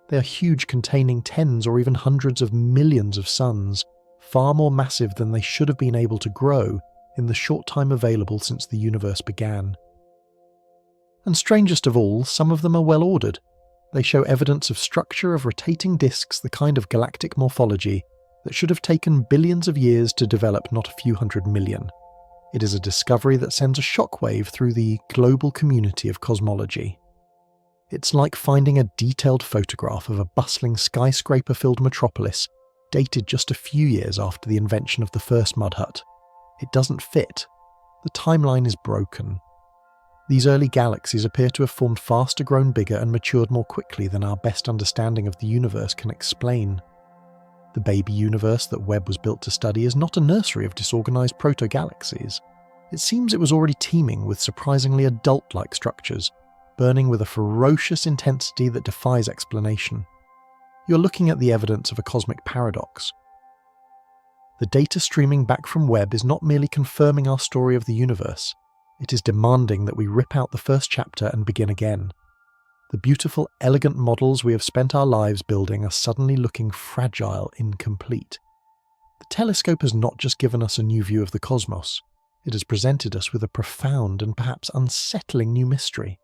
They are huge, containing tens or even hundreds of millions of suns, far more massive than they should have been able to grow in the short time available since the universe began. And strangest of all, some of them are well ordered. They show evidence of structure of rotating disks, the kind of galactic morphology that should have taken billions of years to develop, not a few hundred million. It is a discovery that sends a shockwave through the global community of cosmology. It's like finding a detailed photograph of a bustling skyscraper-filled metropolis dated just a few years after the invention of the first mud hut. It doesn't fit. The timeline is broken. These early galaxies appear to have formed faster, grown bigger, and matured more quickly than our best understanding of the universe can explain. The baby universe that Webb was built to study is not a nursery of disorganized proto-galaxies. It seems it was already teeming with surprisingly adult-like structures, burning with a ferocious intensity that defies explanation. You're looking at the evidence of a cosmic paradox. The data streaming back from Webb is not merely confirming our story of the universe, it is demanding that we rip out the first chapter and begin again. The beautiful, elegant models we have spent our lives building are suddenly looking fragile, incomplete. The telescope has not just given us a new view of the cosmos, it has presented us with a profound and perhaps unsettling new mystery.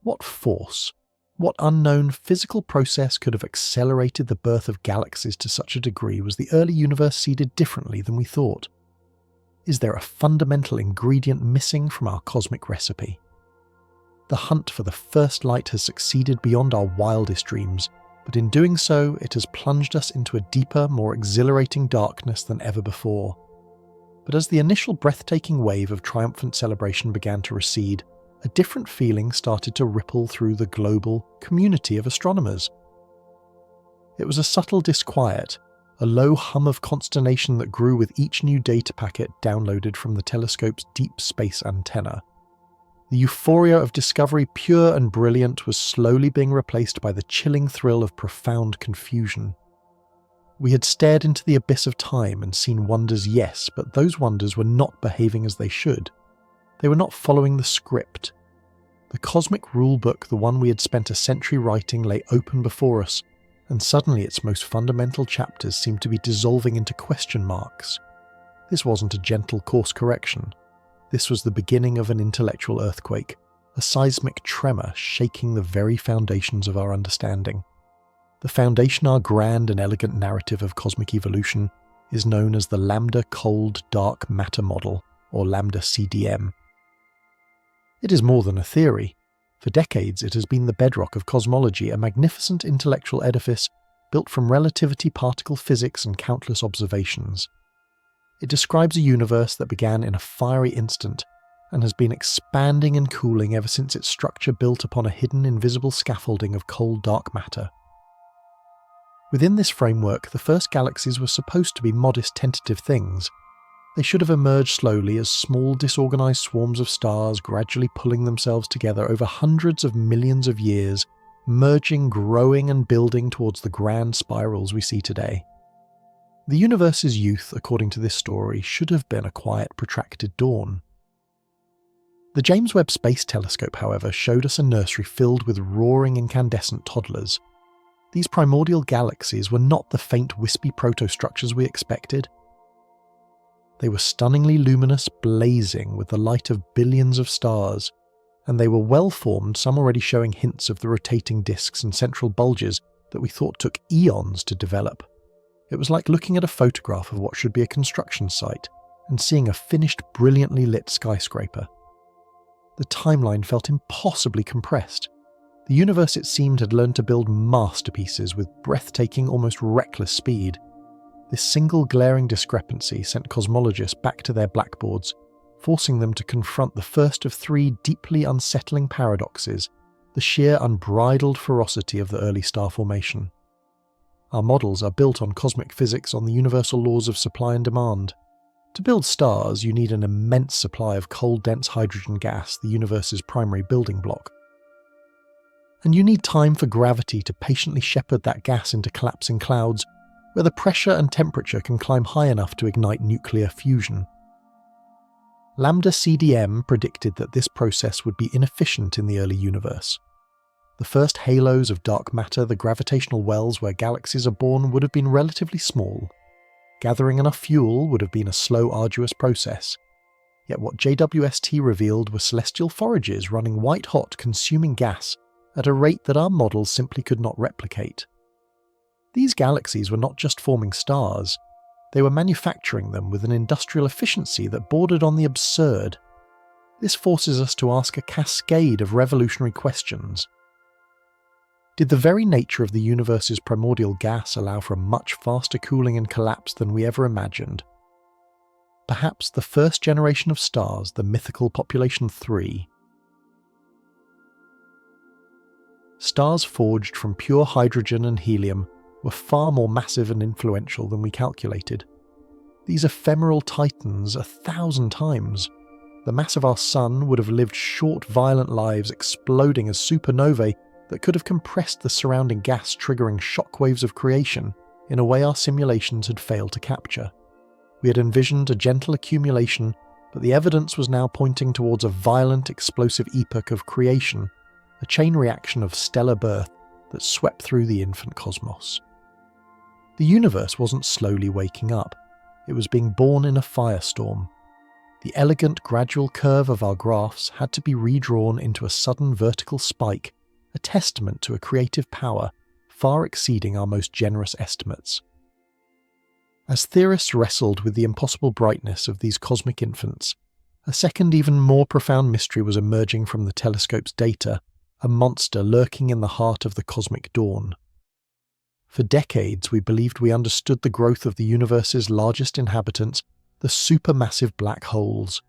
What force, what unknown physical process could have accelerated the birth of galaxies to such a degree was the early universe seeded differently than we thought? Is there a fundamental ingredient missing from our cosmic recipe? The hunt for the first light has succeeded beyond our wildest dreams, but in doing so, it has plunged us into a deeper, more exhilarating darkness than ever before. But as the initial breathtaking wave of triumphant celebration began to recede, a different feeling started to ripple through the global community of astronomers. It was a subtle disquiet, a low hum of consternation that grew with each new data packet downloaded from the telescope's deep space antenna. The euphoria of discovery, pure and brilliant, was slowly being replaced by the chilling thrill of profound confusion. We had stared into the abyss of time and seen wonders, yes, but those wonders were not behaving as they should. They were not following the script. The cosmic rulebook, the one we had spent a century writing, lay open before us, and suddenly its most fundamental chapters seemed to be dissolving into question marks. This wasn't a gentle course correction. This was the beginning of an intellectual earthquake, a seismic tremor shaking the very foundations of our understanding. The foundation, our grand and elegant narrative of cosmic evolution, is known as the Lambda Cold Dark Matter Model, or Lambda CDM. It is more than a theory. For decades it has been the bedrock of cosmology, a magnificent intellectual edifice built from relativity, particle physics, and countless observations. It describes a universe that began in a fiery instant and has been expanding and cooling ever since its structure built upon a hidden, invisible scaffolding of cold dark matter. Within this framework, the first galaxies were supposed to be modest, tentative things. They should have emerged slowly as small, disorganized swarms of stars gradually pulling themselves together over hundreds of millions of years, merging, growing, and building towards the grand spirals we see today. The universe's youth, according to this story, should have been a quiet, protracted dawn. The James Webb Space Telescope, however, showed us a nursery filled with roaring, incandescent toddlers. These primordial galaxies were not the faint, wispy protostructures we expected. They were stunningly luminous, blazing with the light of billions of stars, and they were well-formed, some already showing hints of the rotating disks and central bulges that we thought took eons to develop. It was like looking at a photograph of what should be a construction site and seeing a finished, brilliantly lit skyscraper. The timeline felt impossibly compressed. The universe, it seemed, had learned to build masterpieces with breathtaking, almost reckless speed. This single glaring discrepancy sent cosmologists back to their blackboards, forcing them to confront the first of three deeply unsettling paradoxes, the sheer unbridled ferocity of the early star formation. Our models are built on cosmic physics, on the universal laws of supply and demand. To build stars, you need an immense supply of cold, dense hydrogen gas, the universe's primary building block. And you need time for gravity to patiently shepherd that gas into collapsing clouds, where the pressure and temperature can climb high enough to ignite nuclear fusion. Lambda CDM predicted that this process would be inefficient in the early universe. The first halos of dark matter, the gravitational wells where galaxies are born, would have been relatively small. Gathering enough fuel would have been a slow, arduous process. Yet what JWST revealed were celestial forages running white-hot, consuming gas, at a rate that our models simply could not replicate. These galaxies were not just forming stars, they were manufacturing them with an industrial efficiency that bordered on the absurd. This forces us to ask a cascade of revolutionary questions. Did the very nature of the universe's primordial gas allow for a much faster cooling and collapse than we ever imagined? Perhaps the first generation of stars, the mythical population 3. Stars forged from pure hydrogen and helium were far more massive and influential than we calculated. These ephemeral titans 1,000 times. The mass of our Sun would have lived short, violent lives exploding as supernovae that could have compressed the surrounding gas, triggering shockwaves of creation in a way our simulations had failed to capture. We had envisioned a gentle accumulation, but the evidence was now pointing towards a violent, explosive epoch of creation, a chain reaction of stellar birth that swept through the infant cosmos. The universe wasn't slowly waking up. It was being born in a firestorm. The elegant, gradual curve of our graphs had to be redrawn into a sudden vertical spike, a testament to a creative power far exceeding our most generous estimates. As theorists wrestled with the impossible brightness of these cosmic infants, a second, even more profound mystery was emerging from the telescope's data, a monster lurking in the heart of the cosmic dawn. For decades, we believed we understood the growth of the universe's largest inhabitants, the supermassive black holes.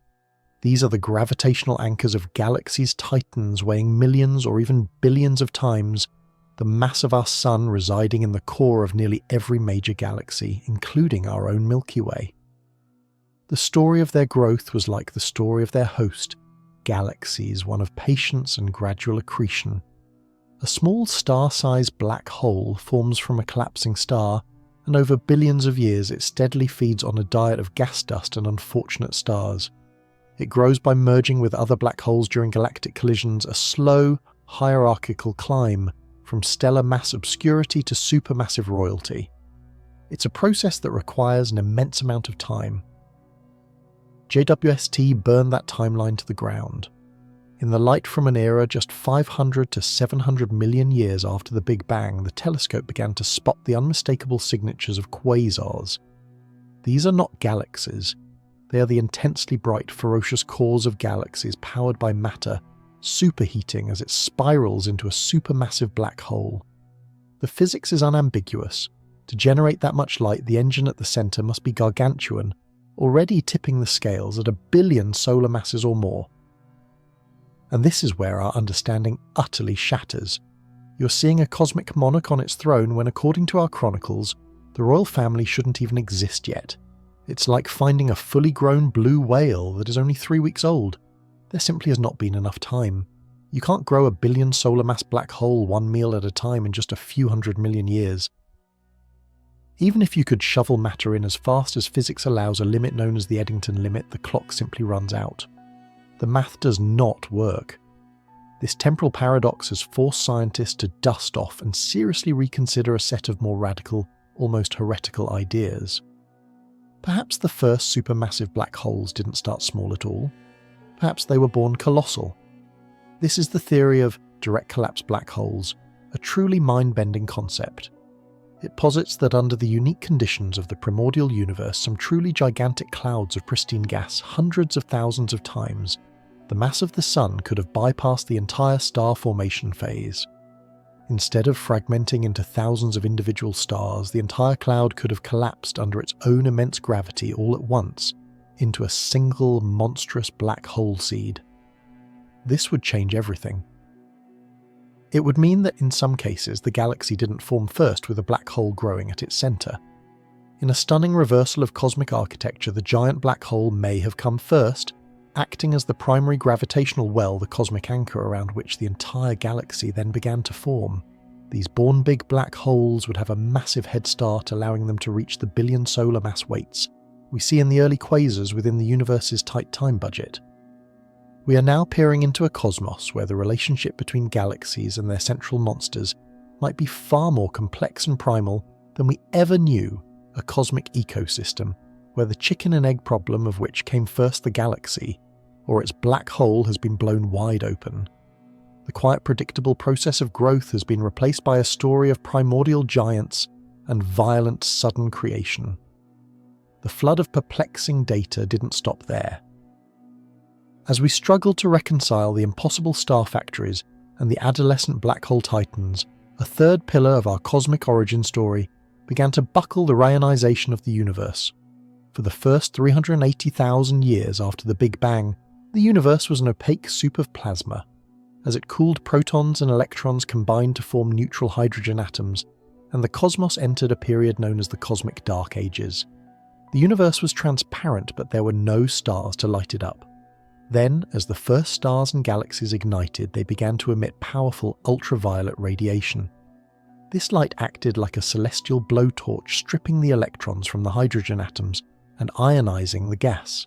These are the gravitational anchors of galaxies' titans weighing millions or even billions of times the mass of our Sun, residing in the core of nearly every major galaxy, including our own Milky Way. The story of their growth was like the story of their host, galaxies, one of patience and gradual accretion. A small star-sized black hole forms from a collapsing star, and over billions of years it steadily feeds on a diet of gas dust and unfortunate stars. It grows by merging with other black holes during galactic collisions, a slow, hierarchical climb from stellar mass obscurity to supermassive royalty. It's a process that requires an immense amount of time. JWST burned that timeline to the ground. In the light from an era just 500 to 700 million years after the Big Bang, the telescope began to spot the unmistakable signatures of quasars. These are not galaxies. They are the intensely bright, ferocious cores of galaxies powered by matter, superheating as it spirals into a supermassive black hole. The physics is unambiguous. To generate that much light, the engine at the centre must be gargantuan, already tipping the scales at 1 billion solar masses or more. And this is where our understanding utterly shatters. You're seeing a cosmic monarch on its throne when, according to our chronicles, the royal family shouldn't even exist yet. It's like finding a fully grown blue whale that is only 3 weeks old. There simply has not been enough time. You can't grow 1 billion solar mass black hole one meal at a time in just a few 100 million years. Even if you could shovel matter in as fast as physics allows, a limit known as the Eddington limit, the clock simply runs out. The math does not work. This temporal paradox has forced scientists to dust off and seriously reconsider a set of more radical, almost heretical ideas. Perhaps the first supermassive black holes didn't start small at all. Perhaps they were born colossal. This is the theory of direct collapse black holes, a truly mind-bending concept. It posits that under the unique conditions of the primordial universe, some truly gigantic clouds of pristine gas hundreds of thousands of times, the mass of the Sun could have bypassed the entire star formation phase. Instead of fragmenting into thousands of individual stars, the entire cloud could have collapsed under its own immense gravity all at once into a single monstrous black hole seed. This would change everything. It would mean that in some cases the galaxy didn't form first with a black hole growing at its centre. In a stunning reversal of cosmic architecture, the giant black hole may have come first, acting as the primary gravitational well, the cosmic anchor around which the entire galaxy then began to form. These born big black holes would have a massive head start, allowing them to reach the billion solar mass weights we see in the early quasars within the universe's tight time budget. We are now peering into a cosmos where the relationship between galaxies and their central monsters might be far more complex and primal than we ever knew, a cosmic ecosystem where the chicken and egg problem of which came first the galaxy, or its black hole, has been blown wide open. The quiet, predictable process of growth has been replaced by a story of primordial giants and violent, sudden creation. The flood of perplexing data didn't stop there. As we struggled to reconcile the impossible star factories and the adolescent black hole titans, a third pillar of our cosmic origin story began to buckle the reionization of the universe. For the first 380,000 years after the Big Bang, the universe was an opaque soup of plasma. As it cooled, protons and electrons combined to form neutral hydrogen atoms, and the cosmos entered a period known as the Cosmic Dark Ages. The universe was transparent, but there were no stars to light it up. Then, as the first stars and galaxies ignited, they began to emit powerful ultraviolet radiation. This light acted like a celestial blowtorch, stripping the electrons from the hydrogen atoms and ionizing the gas.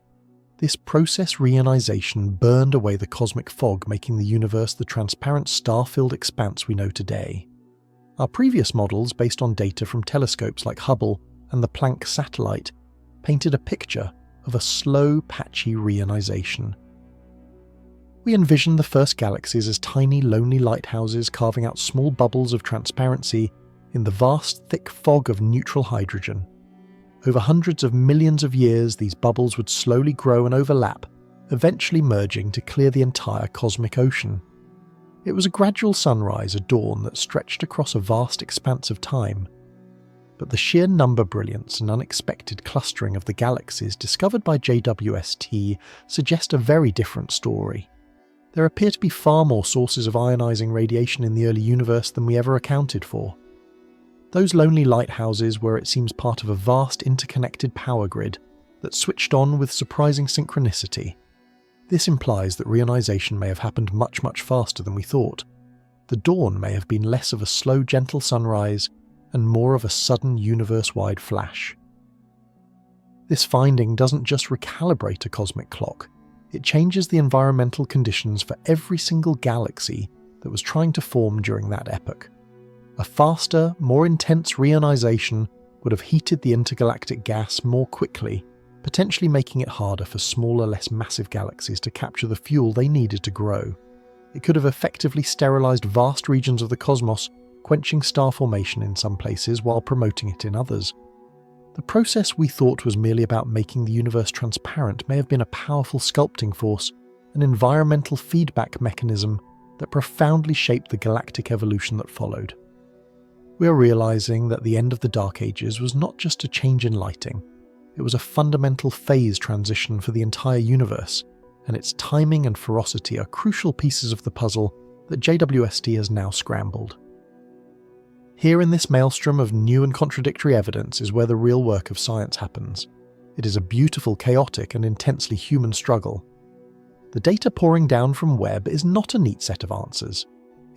This process reionization burned away the cosmic fog, making the universe the transparent star-filled expanse we know today. Our previous models, based on data from telescopes like Hubble and the Planck satellite, painted a picture of a slow, patchy reionization. We envisioned the first galaxies as tiny, lonely lighthouses carving out small bubbles of transparency in the vast, thick fog of neutral hydrogen. Over hundreds of millions of years, these bubbles would slowly grow and overlap, eventually merging to clear the entire cosmic ocean. It was a gradual sunrise, a dawn that stretched across a vast expanse of time. But the sheer number brilliance and unexpected clustering of the galaxies discovered by JWST suggest a very different story. There appear to be far more sources of ionizing radiation in the early universe than we ever accounted for. Those lonely lighthouses were, it seems, part of a vast interconnected power grid that switched on with surprising synchronicity. This implies that reionization may have happened much, much faster than we thought. The dawn may have been less of a slow, gentle sunrise and more of a sudden universe-wide flash. This finding doesn't just recalibrate a cosmic clock, it changes the environmental conditions for every single galaxy that was trying to form during that epoch. A faster, more intense reionization would have heated the intergalactic gas more quickly, potentially making it harder for smaller, less massive galaxies to capture the fuel they needed to grow. It could have effectively sterilized vast regions of the cosmos, quenching star formation in some places while promoting it in others. The process we thought was merely about making the universe transparent may have been a powerful sculpting force, an environmental feedback mechanism that profoundly shaped the galactic evolution that followed. We are realizing that the end of the Dark Ages was not just a change in lighting, it was a fundamental phase transition for the entire universe, and its timing and ferocity are crucial pieces of the puzzle that JWST has now scrambled. Here in this maelstrom of new and contradictory evidence is where the real work of science happens. It is a beautiful, chaotic, and intensely human struggle. The data pouring down from Webb is not a neat set of answers.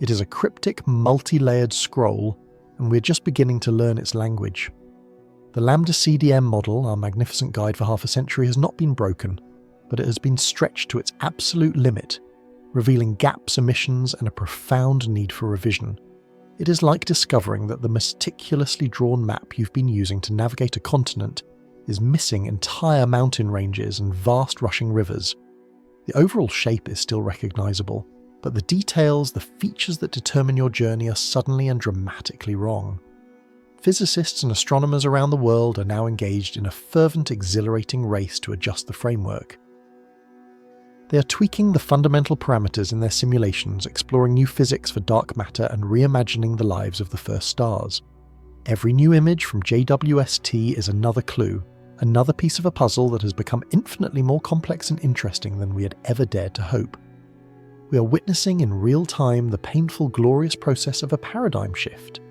It is a cryptic, multi-layered scroll, and we're just beginning to learn its language. The Lambda CDM model, our magnificent guide for half a century, has not been broken, but it has been stretched to its absolute limit, revealing gaps, omissions, and a profound need for revision. It is like discovering that the meticulously drawn map you've been using to navigate a continent is missing entire mountain ranges and vast rushing rivers. The overall shape is still recognizable, but the details, the features that determine your journey are suddenly and dramatically wrong. Physicists and astronomers around the world are now engaged in a fervent, exhilarating race to adjust the framework. They are tweaking the fundamental parameters in their simulations, exploring new physics for dark matter and reimagining the lives of the first stars. Every new image from JWST is another clue, another piece of a puzzle that has become infinitely more complex and interesting than we had ever dared to hope. We are witnessing in real time the painful, glorious process of a paradigm shift.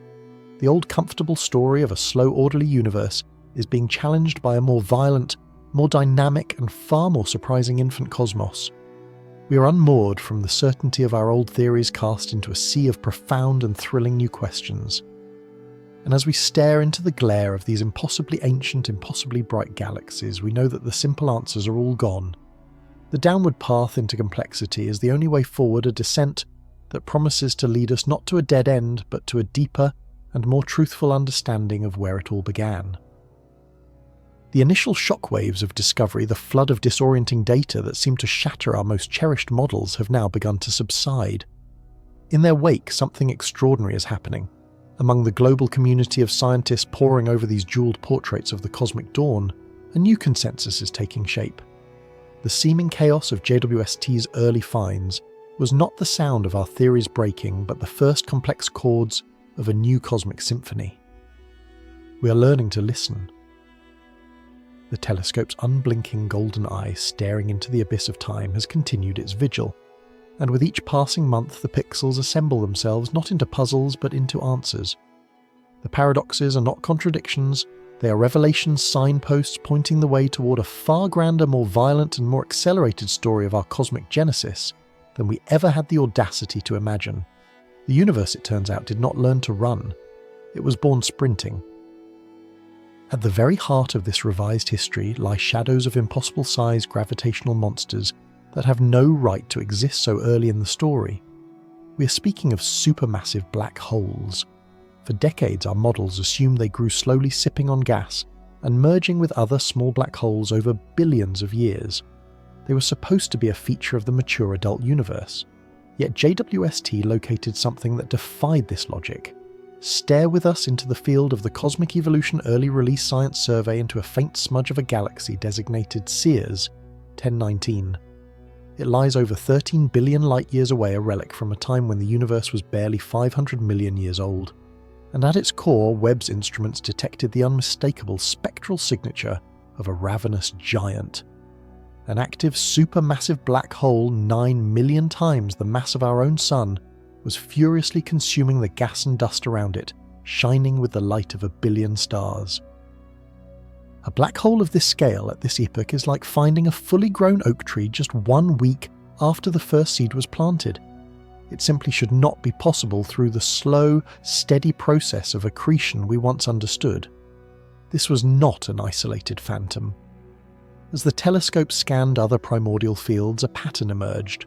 The old comfortable story of a slow, orderly universe is being challenged by a more violent, more dynamic, and far more surprising infant cosmos. We are unmoored from the certainty of our old theories, cast into a sea of profound and thrilling new questions. And as we stare into the glare of these impossibly ancient, impossibly bright galaxies, we know that the simple answers are all gone. The downward path into complexity is the only way forward, a descent that promises to lead us not to a dead end, but to a deeper and more truthful understanding of where it all began. The initial shockwaves of discovery, the flood of disorienting data that seemed to shatter our most cherished models, have now begun to subside. In their wake, something extraordinary is happening. Among the global community of scientists poring over these jeweled portraits of the cosmic dawn, a new consensus is taking shape. The seeming chaos of JWST's early finds was not the sound of our theories breaking, but the first complex chords of a new cosmic symphony. We are learning to listen. The telescope's unblinking golden eye staring into the abyss of time has continued its vigil, and with each passing month the pixels assemble themselves not into puzzles but into answers. The paradoxes are not contradictions, they are revelations signposts pointing the way toward a far grander, more violent and more accelerated story of our cosmic genesis than we ever had the audacity to imagine. The universe, it turns out, did not learn to run. It was born sprinting. At the very heart of this revised history lie shadows of impossible-sized gravitational monsters that have no right to exist so early in the story. We are speaking of supermassive black holes. For decades our models assumed they grew slowly sipping on gas and merging with other small black holes over billions of years. They were supposed to be a feature of the mature adult universe. Yet JWST located something that defied this logic. Stare with us into the field of the Cosmic Evolution Early Release Science Survey into a faint smudge of a galaxy designated Sears 1019. It lies over 13 billion light-years away, a relic from a time when the universe was barely 500 million years old. And at its core, Webb's instruments detected the unmistakable spectral signature of a ravenous giant. An active supermassive black hole 9 million times the mass of our own Sun was furiously consuming the gas and dust around it, shining with the light of a billion stars. A black hole of this scale at this epoch is like finding a fully grown oak tree just 1 week after the first seed was planted. It simply should not be possible through the slow, steady process of accretion we once understood. This was not an isolated phantom. As the telescope scanned other primordial fields, a pattern emerged.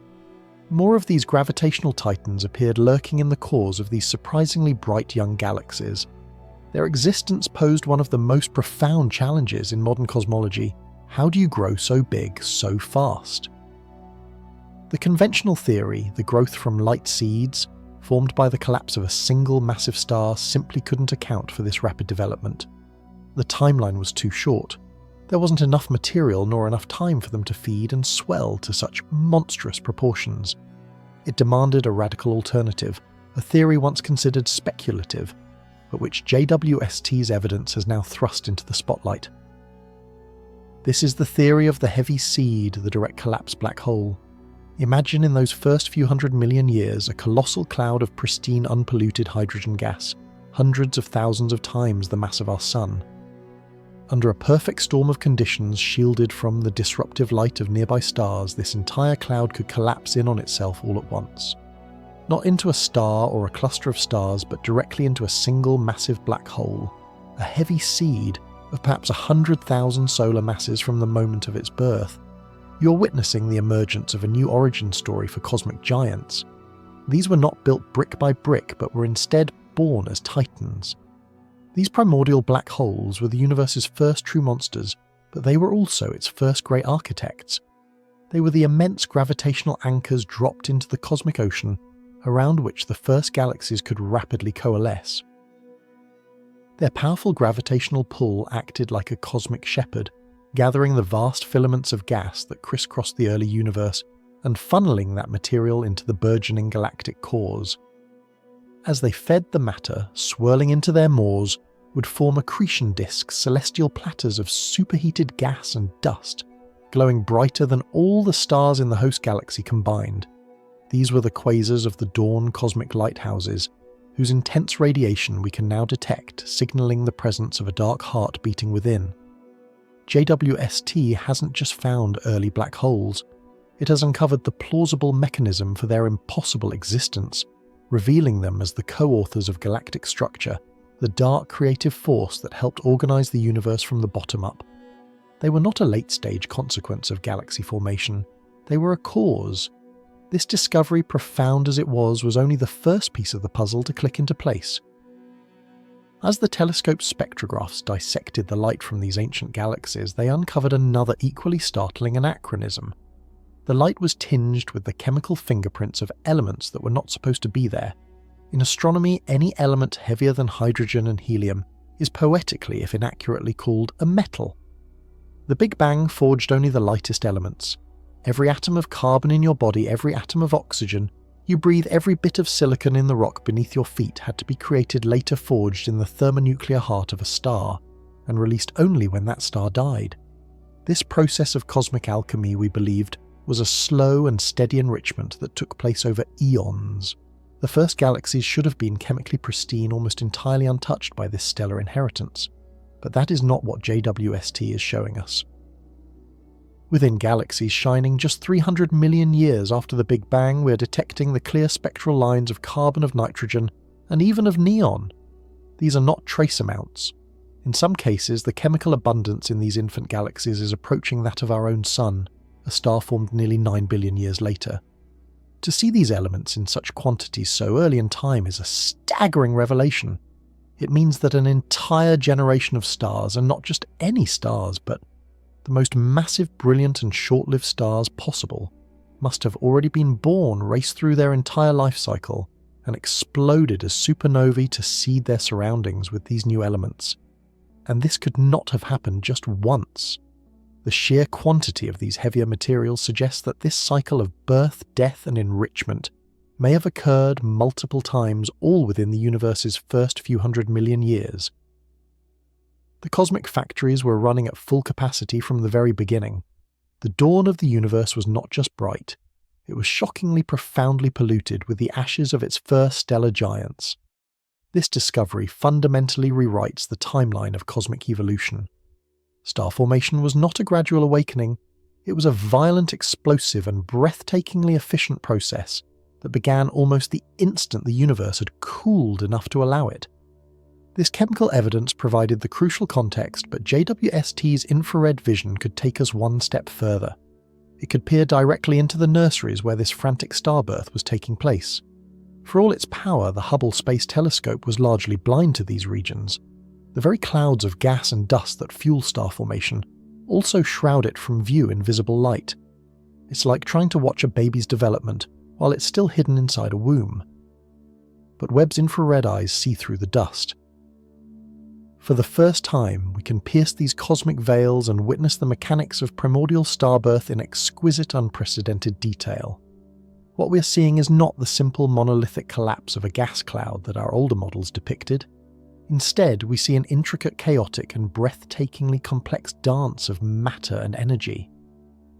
More of these gravitational titans appeared lurking in the cores of these surprisingly bright young galaxies. Their existence posed one of the most profound challenges in modern cosmology. How do you grow so big so fast? The conventional theory, the growth from light seeds, formed by the collapse of a single massive star, simply couldn't account for this rapid development. The timeline was too short. There wasn't enough material nor enough time for them to feed and swell to such monstrous proportions. It demanded a radical alternative, a theory once considered speculative, but which JWST's evidence has now thrust into the spotlight. This is the theory of the heavy seed, the direct collapse black hole. Imagine in those first few 100 million years a colossal cloud of pristine unpolluted hydrogen gas, hundreds of thousands of times the mass of our Sun. Under a perfect storm of conditions shielded from the disruptive light of nearby stars, this entire cloud could collapse in on itself all at once. Not into a star or a cluster of stars, but directly into a single massive black hole, a heavy seed of perhaps 100,000 solar masses from the moment of its birth. You're witnessing the emergence of a new origin story for cosmic giants. These were not built brick by brick, but were instead born as titans. These primordial black holes were the universe's first true monsters, but they were also its first great architects. They were the immense gravitational anchors dropped into the cosmic ocean, around which the first galaxies could rapidly coalesce. Their powerful gravitational pull acted like a cosmic shepherd, gathering the vast filaments of gas that crisscrossed the early universe and funneling that material into the burgeoning galactic cores. As they fed the matter, swirling into their maws, would form accretion disks, celestial platters of superheated gas and dust, glowing brighter than all the stars in the host galaxy combined. These were the quasars of the dawn cosmic lighthouses, whose intense radiation we can now detect, signalling the presence of a dark heart beating within. JWST hasn't just found early black holes, it has uncovered the plausible mechanism for their impossible existence, revealing them as the co-authors of galactic structure, the dark creative force that helped organize the universe from the bottom up. They were not a late-stage consequence of galaxy formation, they were a cause. This discovery, profound as it was only the first piece of the puzzle to click into place. As the telescope's spectrographs dissected the light from these ancient galaxies, they uncovered another equally startling anachronism. The light was tinged with the chemical fingerprints of elements that were not supposed to be there. In astronomy, any element heavier than hydrogen and helium is poetically, if inaccurately, called a metal. The Big Bang forged only the lightest elements. Every atom of carbon in your body, every atom of oxygen, you breathe, every bit of silicon in the rock beneath your feet had to be created, later forged in the thermonuclear heart of a star, and released only when that star died. This process of cosmic alchemy, we believed, was a slow and steady enrichment that took place over eons. The first galaxies should have been chemically pristine, almost entirely untouched by this stellar inheritance. But that is not what JWST is showing us. Within galaxies shining just 300 million years after the Big Bang, we are detecting the clear spectral lines of carbon, of nitrogen, and even of neon. These are not trace amounts. In some cases, the chemical abundance in these infant galaxies is approaching that of our own Sun, a star formed nearly 9 billion years later. To see these elements in such quantities so early in time is a staggering revelation. It means that an entire generation of stars, and not just any stars, but the most massive, brilliant and short-lived stars possible, must have already been born, raced through their entire life cycle, and exploded as supernovae to seed their surroundings with these new elements. And this could not have happened just once. The sheer quantity of these heavier materials suggests that this cycle of birth, death and enrichment may have occurred multiple times, all within the universe's first few 100 million years. The cosmic factories were running at full capacity from the very beginning. The dawn of the universe was not just bright, it was shockingly profoundly polluted with the ashes of its first stellar giants. This discovery fundamentally rewrites the timeline of cosmic evolution. Star formation was not a gradual awakening, it was a violent, explosive and breathtakingly efficient process that began almost the instant the universe had cooled enough to allow it. This chemical evidence provided the crucial context, but JWST's infrared vision could take us one step further. It could peer directly into the nurseries where this frantic starbirth was taking place. For all its power, the Hubble Space Telescope was largely blind to these regions. The very clouds of gas and dust that fuel star formation also shroud it from view in visible light. It's like trying to watch a baby's development while it's still hidden inside a womb. But Webb's infrared eyes see through the dust. For the first time, we can pierce these cosmic veils and witness the mechanics of primordial starbirth in exquisite, unprecedented detail. What we are seeing is not the simple monolithic collapse of a gas cloud that our older models depicted. Instead, we see an intricate, chaotic and breathtakingly complex dance of matter and energy.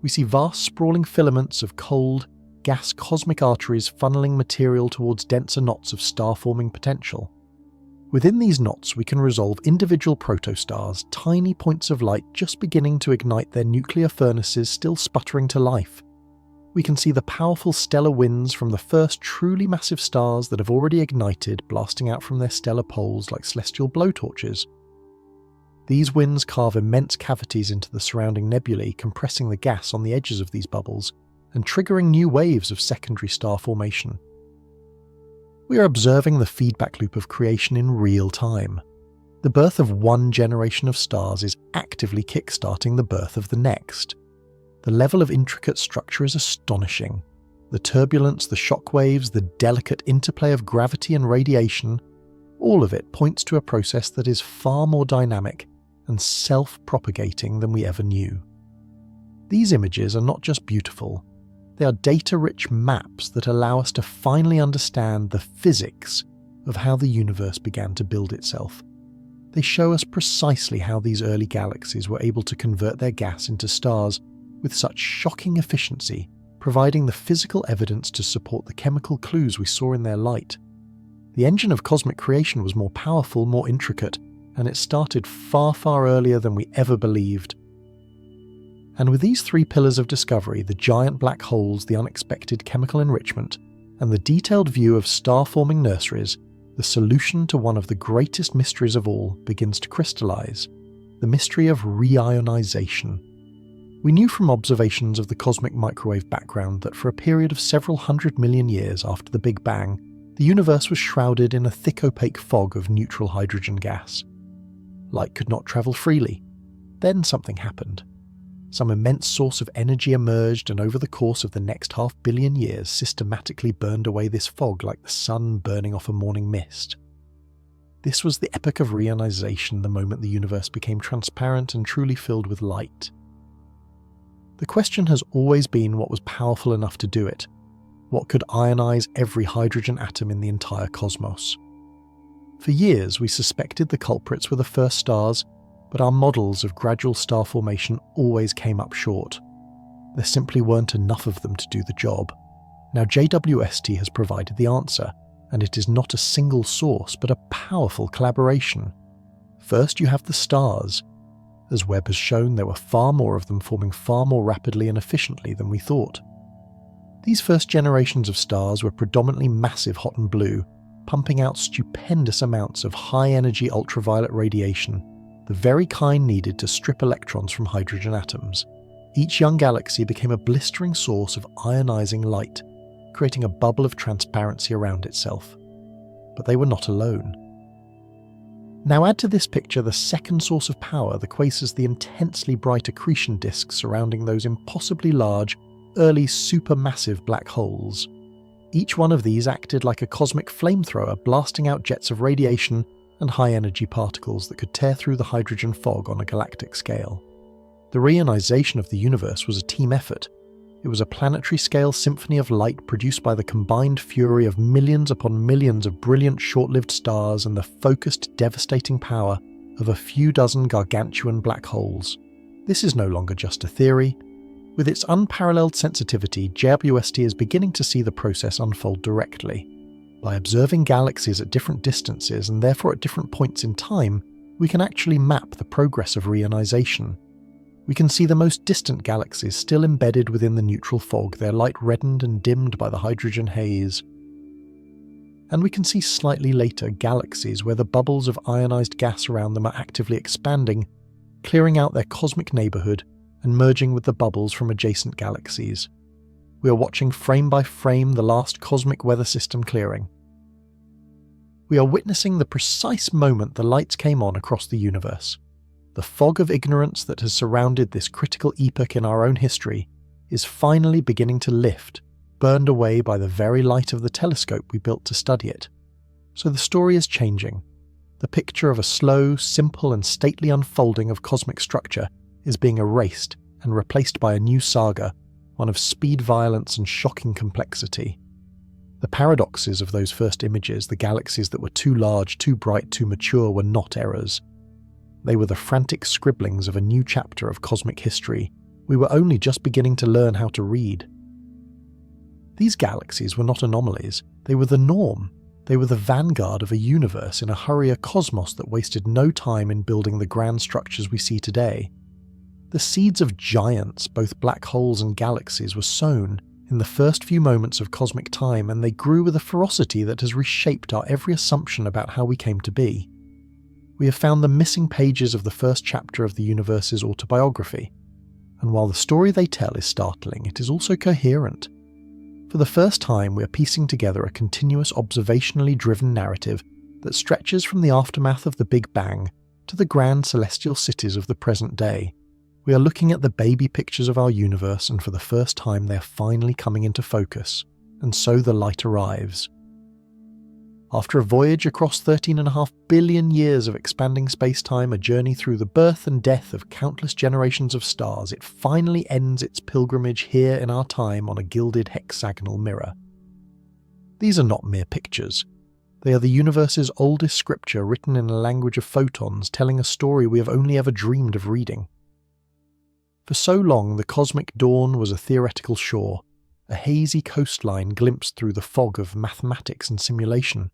We see vast sprawling filaments of cold, gas cosmic arteries funneling material towards denser knots of star-forming potential. Within these knots, we can resolve individual protostars, tiny points of light just beginning to ignite their nuclear furnaces, still sputtering to life. We can see the powerful stellar winds from the first truly massive stars that have already ignited, blasting out from their stellar poles like celestial blowtorches. These winds carve immense cavities into the surrounding nebulae, compressing the gas on the edges of these bubbles, and triggering new waves of secondary star formation. We are observing the feedback loop of creation in real time. The birth of one generation of stars is actively kickstarting the birth of the next. The level of intricate structure is astonishing. The turbulence, the shock waves, the delicate interplay of gravity and radiation, all of it points to a process that is far more dynamic and self-propagating than we ever knew. These images are not just beautiful, they are data-rich maps that allow us to finally understand the physics of how the universe began to build itself. They show us precisely how these early galaxies were able to convert their gas into stars with such shocking efficiency, providing the physical evidence to support the chemical clues we saw in their light. The engine of cosmic creation was more powerful, more intricate, and it started far, far earlier than we ever believed. And with these three pillars of discovery, the giant black holes, the unexpected chemical enrichment, and the detailed view of star-forming nurseries, the solution to one of the greatest mysteries of all begins to crystallize: the mystery of reionization. We knew from observations of the cosmic microwave background that for a period of several 100 million years after the Big Bang, the universe was shrouded in a thick opaque fog of neutral hydrogen gas. Light could not travel freely. Then something happened. Some immense source of energy emerged and over the course of the next 500 million years systematically burned away this fog like the sun burning off a morning mist. This was the epoch of reionization, the moment the universe became transparent and truly filled with light. The question has always been what was powerful enough to do it. What could ionize every hydrogen atom in the entire cosmos? For years we suspected the culprits were the first stars, but our models of gradual star formation always came up short. There simply weren't enough of them to do the job. Now JWST has provided the answer, and it is not a single source but a powerful collaboration. First you have the stars. As Webb has shown, there were far more of them forming far more rapidly and efficiently than we thought. These first generations of stars were predominantly massive hot and blue, pumping out stupendous amounts of high-energy ultraviolet radiation, the very kind needed to strip electrons from hydrogen atoms. Each young galaxy became a blistering source of ionizing light, creating a bubble of transparency around itself. But they were not alone. Now add to this picture the second source of power, the quasars, the intensely bright accretion disks surrounding those impossibly large, early supermassive black holes. Each one of these acted like a cosmic flamethrower, blasting out jets of radiation and high-energy particles that could tear through the hydrogen fog on a galactic scale. The reionization of the universe was a team effort. It was a planetary-scale symphony of light produced by the combined fury of millions upon millions of brilliant short-lived stars and the focused, devastating power of a few dozen gargantuan black holes. This is no longer just a theory. With its unparalleled sensitivity, JWST is beginning to see the process unfold directly. By observing galaxies at different distances and therefore at different points in time, we can actually map the progress of reionization. We can see the most distant galaxies still embedded within the neutral fog, their light reddened and dimmed by the hydrogen haze. And we can see slightly later galaxies where the bubbles of ionized gas around them are actively expanding, clearing out their cosmic neighborhood and merging with the bubbles from adjacent galaxies. We are watching frame by frame the last cosmic weather system clearing. We are witnessing the precise moment the lights came on across the universe. The fog of ignorance that has surrounded this critical epoch in our own history is finally beginning to lift, burned away by the very light of the telescope we built to study it. So the story is changing. The picture of a slow, simple and stately unfolding of cosmic structure is being erased and replaced by a new saga, one of speed, violence and shocking complexity. The paradoxes of those first images, the galaxies that were too large, too bright, too mature, were not errors. They were the frantic scribblings of a new chapter of cosmic history we were only just beginning to learn how to read. These galaxies were not anomalies, they were the norm. They were the vanguard of a universe in a hurry, a cosmos that wasted no time in building the grand structures we see today. The seeds of giants, both black holes and galaxies, were sown in the first few moments of cosmic time, and they grew with a ferocity that has reshaped our every assumption about how we came to be. We have found the missing pages of the first chapter of the universe's autobiography, and while the story they tell is startling, it is also coherent. For the first time, we are piecing together a continuous observationally driven narrative that stretches from the aftermath of the Big Bang to the grand celestial cities of the present day. We are looking at the baby pictures of our universe, and for the first time they are finally coming into focus, and so the light arrives. After a voyage across 13.5 billion years of expanding space-time, a journey through the birth and death of countless generations of stars, it finally ends its pilgrimage here in our time on a gilded hexagonal mirror. These are not mere pictures. They are the universe's oldest scripture, written in a language of photons, telling a story we have only ever dreamed of reading. For so long, the cosmic dawn was a theoretical shore, a hazy coastline glimpsed through the fog of mathematics and simulation.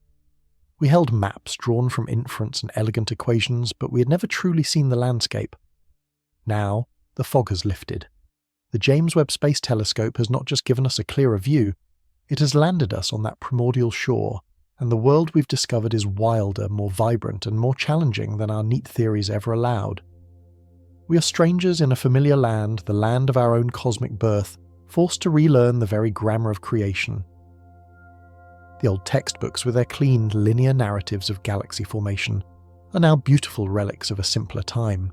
We held maps drawn from inference and elegant equations, but we had never truly seen the landscape. Now, the fog has lifted. The James Webb Space Telescope has not just given us a clearer view, it has landed us on that primordial shore, and the world we've discovered is wilder, more vibrant, and more challenging than our neat theories ever allowed. We are strangers in a familiar land, the land of our own cosmic birth, forced to relearn the very grammar of creation. The old textbooks, with their clean, linear narratives of galaxy formation, are now beautiful relics of a simpler time.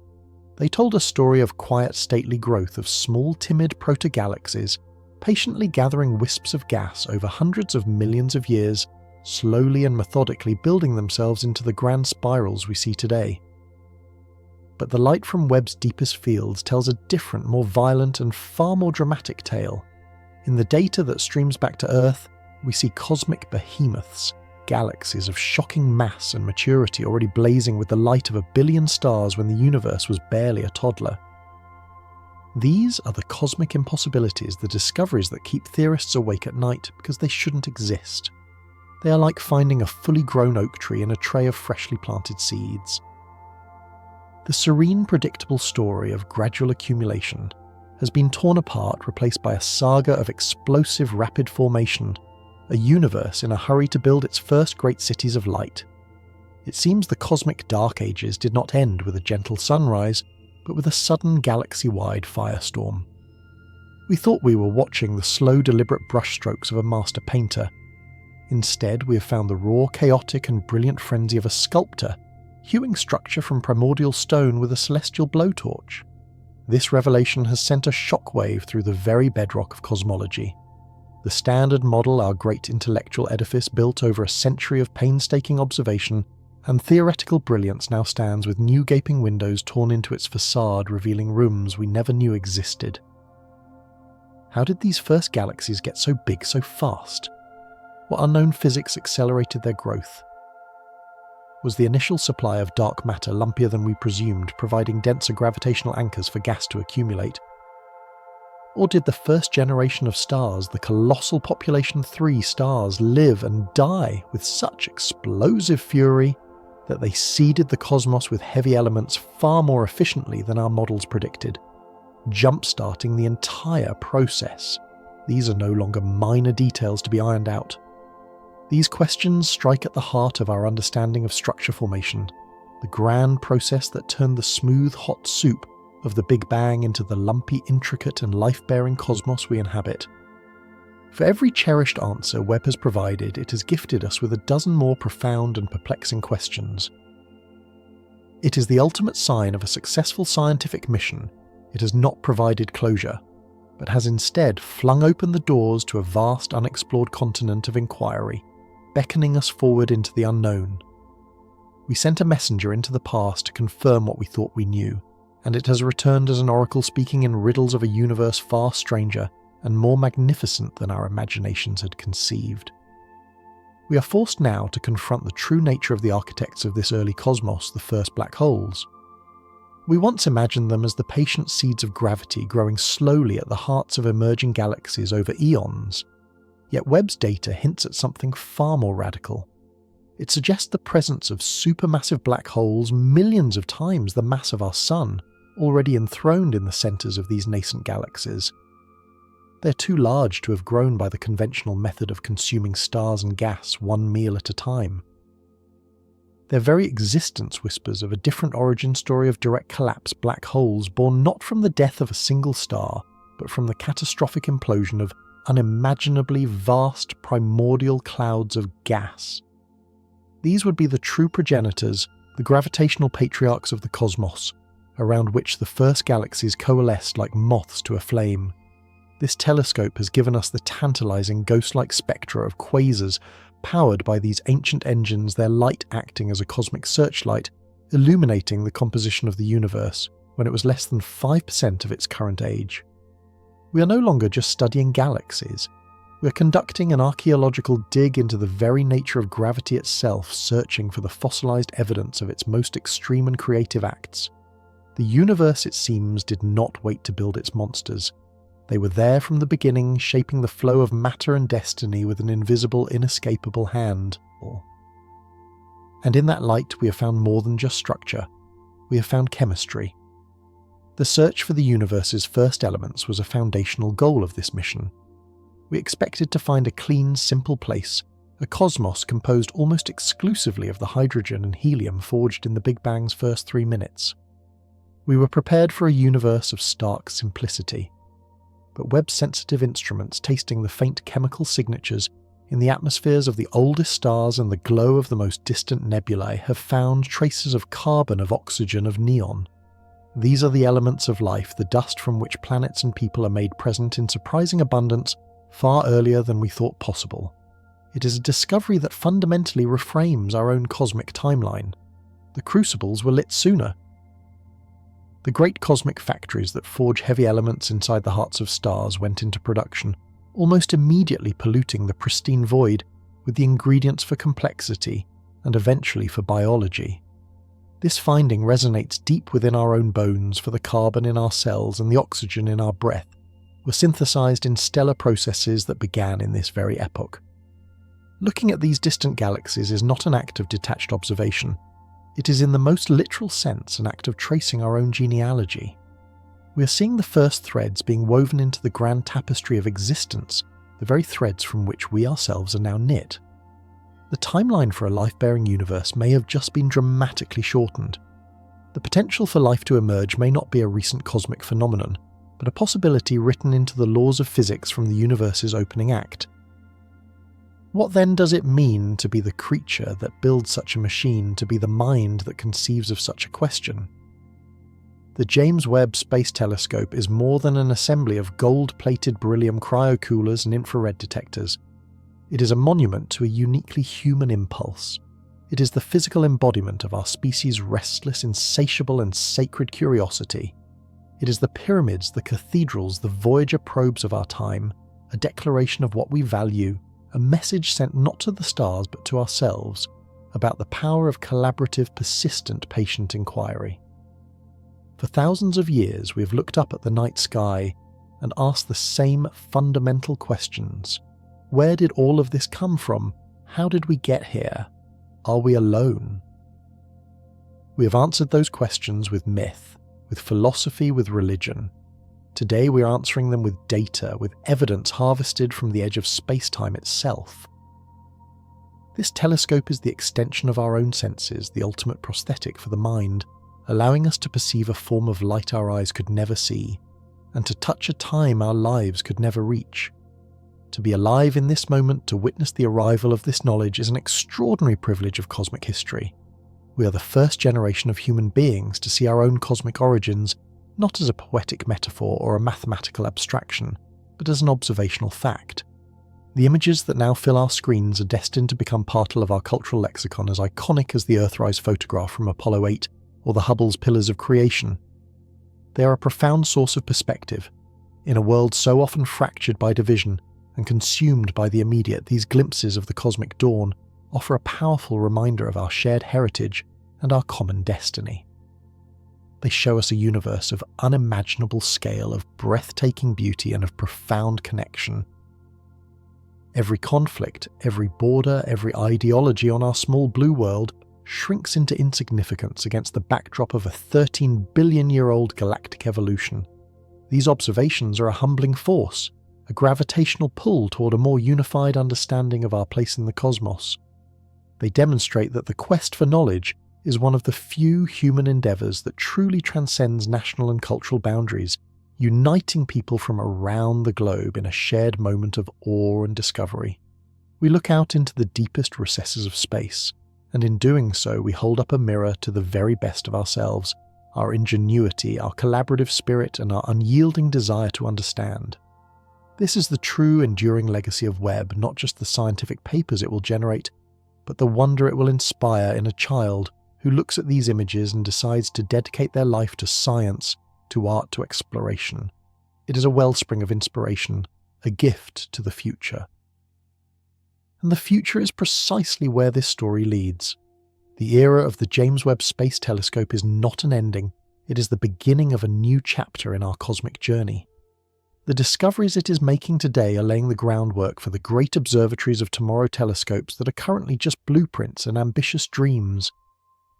They told a story of quiet, stately growth of small, timid proto-galaxies, patiently gathering wisps of gas over hundreds of millions of years, slowly and methodically building themselves into the grand spirals we see today. But the light from Webb's deepest fields tells a different, more violent and far more dramatic tale. In the data that streams back to Earth, we see cosmic behemoths, galaxies of shocking mass and maturity already blazing with the light of 1 billion stars when the universe was barely a toddler. These are the cosmic impossibilities, the discoveries that keep theorists awake at night because they shouldn't exist. They are like finding a fully grown oak tree in a tray of freshly planted seeds. The serene, predictable story of gradual accumulation has been torn apart, replaced by a saga of explosive rapid formation, a universe in a hurry to build its first great cities of light. It seems the cosmic dark ages did not end with a gentle sunrise, but with a sudden galaxy-wide firestorm. We thought we were watching the slow, deliberate brushstrokes of a master painter. Instead, we have found the raw, chaotic and brilliant frenzy of a sculptor, hewing structure from primordial stone with a celestial blowtorch. This revelation has sent a shockwave through the very bedrock of cosmology. The standard model, our great intellectual edifice built over a century of painstaking observation and theoretical brilliance, now stands with new gaping windows torn into its facade, revealing rooms we never knew existed. How did these first galaxies get so big so fast? What unknown physics accelerated their growth? Was the initial supply of dark matter lumpier than we presumed, providing denser gravitational anchors for gas to accumulate? Or did the first generation of stars, the colossal population 3 stars, live and die with such explosive fury that they seeded the cosmos with heavy elements far more efficiently than our models predicted, jump-starting the entire process? These are no longer minor details to be ironed out. These questions strike at the heart of our understanding of structure formation, the grand process that turned the smooth, hot soup of the Big Bang into the lumpy, intricate and life-bearing cosmos we inhabit. For every cherished answer Webb has provided, it has gifted us with a dozen more profound and perplexing questions. It is the ultimate sign of a successful scientific mission. It has not provided closure, but has instead flung open the doors to a vast, unexplored continent of inquiry, beckoning us forward into the unknown. We sent a messenger into the past to confirm what we thought we knew, and it has returned as an oracle speaking in riddles of a universe far stranger and more magnificent than our imaginations had conceived. We are forced now to confront the true nature of the architects of this early cosmos, the first black holes. We once imagined them as the patient seeds of gravity growing slowly at the hearts of emerging galaxies over eons. Yet Webb's data hints at something far more radical. It suggests the presence of supermassive black holes millions of times the mass of our Sun, already enthroned in the centres of these nascent galaxies. They're too large to have grown by the conventional method of consuming stars and gas one meal at a time. Their very existence whispers of a different origin story of direct collapse black holes born not from the death of a single star, but from the catastrophic implosion of unimaginably vast primordial clouds of gas. These would be the true progenitors, the gravitational patriarchs of the cosmos, around which the first galaxies coalesced like moths to a flame. This telescope has given us the tantalizing ghost-like spectra of quasars powered by these ancient engines, their light acting as a cosmic searchlight, illuminating the composition of the universe when it was less than 5% of its current age. We are no longer just studying galaxies. We are conducting an archaeological dig into the very nature of gravity itself, searching for the fossilized evidence of its most extreme and creative acts. The universe, it seems, did not wait to build its monsters. They were there from the beginning, shaping the flow of matter and destiny with an invisible, inescapable hand. And in that light we have found more than just structure. We have found chemistry. The search for the universe's first elements was a foundational goal of this mission. We expected to find a clean, simple place, a cosmos composed almost exclusively of the hydrogen and helium forged in the Big Bang's first 3 minutes. We were prepared for a universe of stark simplicity. But Webb's sensitive instruments, tasting the faint chemical signatures in the atmospheres of the oldest stars and the glow of the most distant nebulae, have found traces of carbon, of oxygen, of neon. These are the elements of life, the dust from which planets and people are made present in surprising abundance far earlier than we thought possible. It is a discovery that fundamentally reframes our own cosmic timeline. The crucibles were lit sooner. The great cosmic factories that forge heavy elements inside the hearts of stars went into production, almost immediately polluting the pristine void with the ingredients for complexity and eventually for biology. This finding resonates deep within our own bones, for the carbon in our cells and the oxygen in our breath were synthesized in stellar processes that began in this very epoch. Looking at these distant galaxies is not an act of detached observation. It is in the most literal sense an act of tracing our own genealogy. We are seeing the first threads being woven into the grand tapestry of existence, the very threads from which we ourselves are now knit. The timeline for a life-bearing universe may have just been dramatically shortened. The potential for life to emerge may not be a recent cosmic phenomenon, but a possibility written into the laws of physics from the universe's opening act. What then does it mean to be the creature that builds such a machine, to be the mind that conceives of such a question? The James Webb Space Telescope is more than an assembly of gold-plated beryllium cryocoolers and infrared detectors. It is a monument to a uniquely human impulse. It is the physical embodiment of our species' restless, insatiable and sacred curiosity. It is the pyramids, the cathedrals, the Voyager probes of our time, a declaration of what we value, a message sent not to the stars but to ourselves, about the power of collaborative, persistent, patient inquiry. For thousands of years we have looked up at the night sky and asked the same fundamental questions. Where did all of this come from? How did we get here? Are we alone? We have answered those questions with myth, with philosophy, with religion. Today we are answering them with data, with evidence harvested from the edge of space-time itself. This telescope is the extension of our own senses, the ultimate prosthetic for the mind, allowing us to perceive a form of light our eyes could never see, and to touch a time our lives could never reach. To be alive in this moment, to witness the arrival of this knowledge, is an extraordinary privilege of cosmic history. We are the first generation of human beings to see our own cosmic origins, not as a poetic metaphor or a mathematical abstraction, but as an observational fact. The images that now fill our screens are destined to become part of our cultural lexicon, as iconic as the Earthrise photograph from Apollo 8 or the Hubble's Pillars of Creation. They are a profound source of perspective. In a world so often fractured by division and consumed by the immediate, these glimpses of the cosmic dawn offer a powerful reminder of our shared heritage and our common destiny. They show us a universe of unimaginable scale, of breathtaking beauty and of profound connection. Every conflict, every border, every ideology on our small blue world shrinks into insignificance against the backdrop of a 13 billion-year-old galactic evolution. These observations are a humbling force, a gravitational pull toward a more unified understanding of our place in the cosmos. They demonstrate that the quest for knowledge is one of the few human endeavours that truly transcends national and cultural boundaries, uniting people from around the globe in a shared moment of awe and discovery. We look out into the deepest recesses of space, and in doing so we hold up a mirror to the very best of ourselves, our ingenuity, our collaborative spirit, and our unyielding desire to understand. This is the true enduring legacy of Webb, not just the scientific papers it will generate, but the wonder it will inspire in a child who looks at these images and decides to dedicate their life to science, to art, to exploration. It is a wellspring of inspiration, a gift to the future. And the future is precisely where this story leads. The era of the James Webb Space Telescope is not an ending, it is the beginning of a new chapter in our cosmic journey. The discoveries it is making today are laying the groundwork for the great observatories of tomorrow telescopes that are currently just blueprints and ambitious dreams.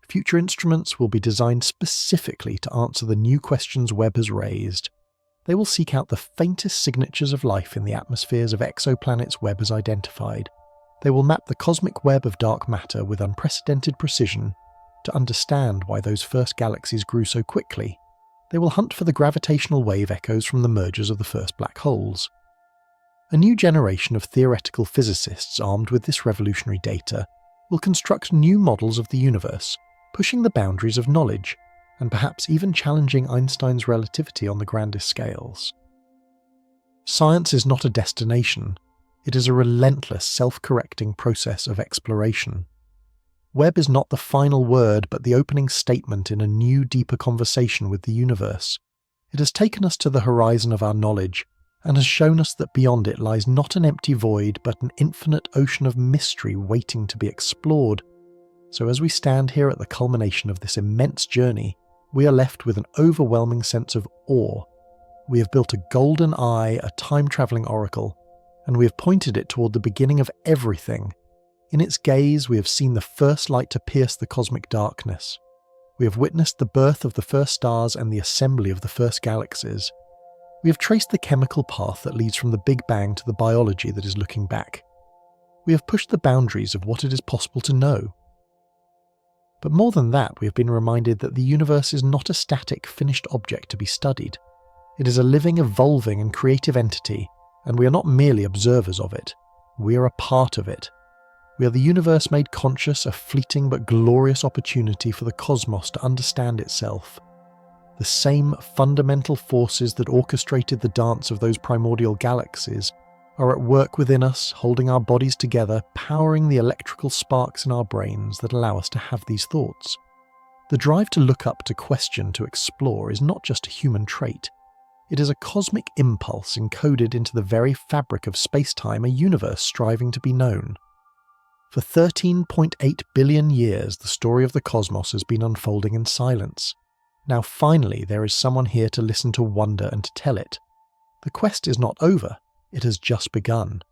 Future instruments will be designed specifically to answer the new questions Webb has raised. They will seek out the faintest signatures of life in the atmospheres of exoplanets Webb has identified. They will map the cosmic web of dark matter with unprecedented precision to understand why those first galaxies grew so quickly. They will hunt for the gravitational wave echoes from the mergers of the first black holes. A new generation of theoretical physicists armed with this revolutionary data will construct new models of the universe, pushing the boundaries of knowledge, and perhaps even challenging Einstein's relativity on the grandest scales. Science is not a destination, it is a relentless, self-correcting process of exploration. Webb is not the final word but the opening statement in a new, deeper conversation with the universe. It has taken us to the horizon of our knowledge, and has shown us that beyond it lies not an empty void but an infinite ocean of mystery waiting to be explored. So as we stand here at the culmination of this immense journey, we are left with an overwhelming sense of awe. We have built a golden eye, a time-travelling oracle, and we have pointed it toward the beginning of everything. In its gaze we have seen the first light to pierce the cosmic darkness. We have witnessed the birth of the first stars and the assembly of the first galaxies. We have traced the chemical path that leads from the Big Bang to the biology that is looking back. We have pushed the boundaries of what it is possible to know. But more than that, we have been reminded that the universe is not a static, finished object to be studied. It is a living, evolving and creative entity, and we are not merely observers of it. We are a part of it. We are the universe made conscious, a fleeting but glorious opportunity for the cosmos to understand itself. The same fundamental forces that orchestrated the dance of those primordial galaxies are at work within us, holding our bodies together, powering the electrical sparks in our brains that allow us to have these thoughts. The drive to look up, to question, to explore is not just a human trait. It is a cosmic impulse encoded into the very fabric of space-time, a universe striving to be known. For 13.8 billion years, the story of the cosmos has been unfolding in silence. Now finally there is someone here to listen, to wonder and to tell it. The quest is not over, it has just begun.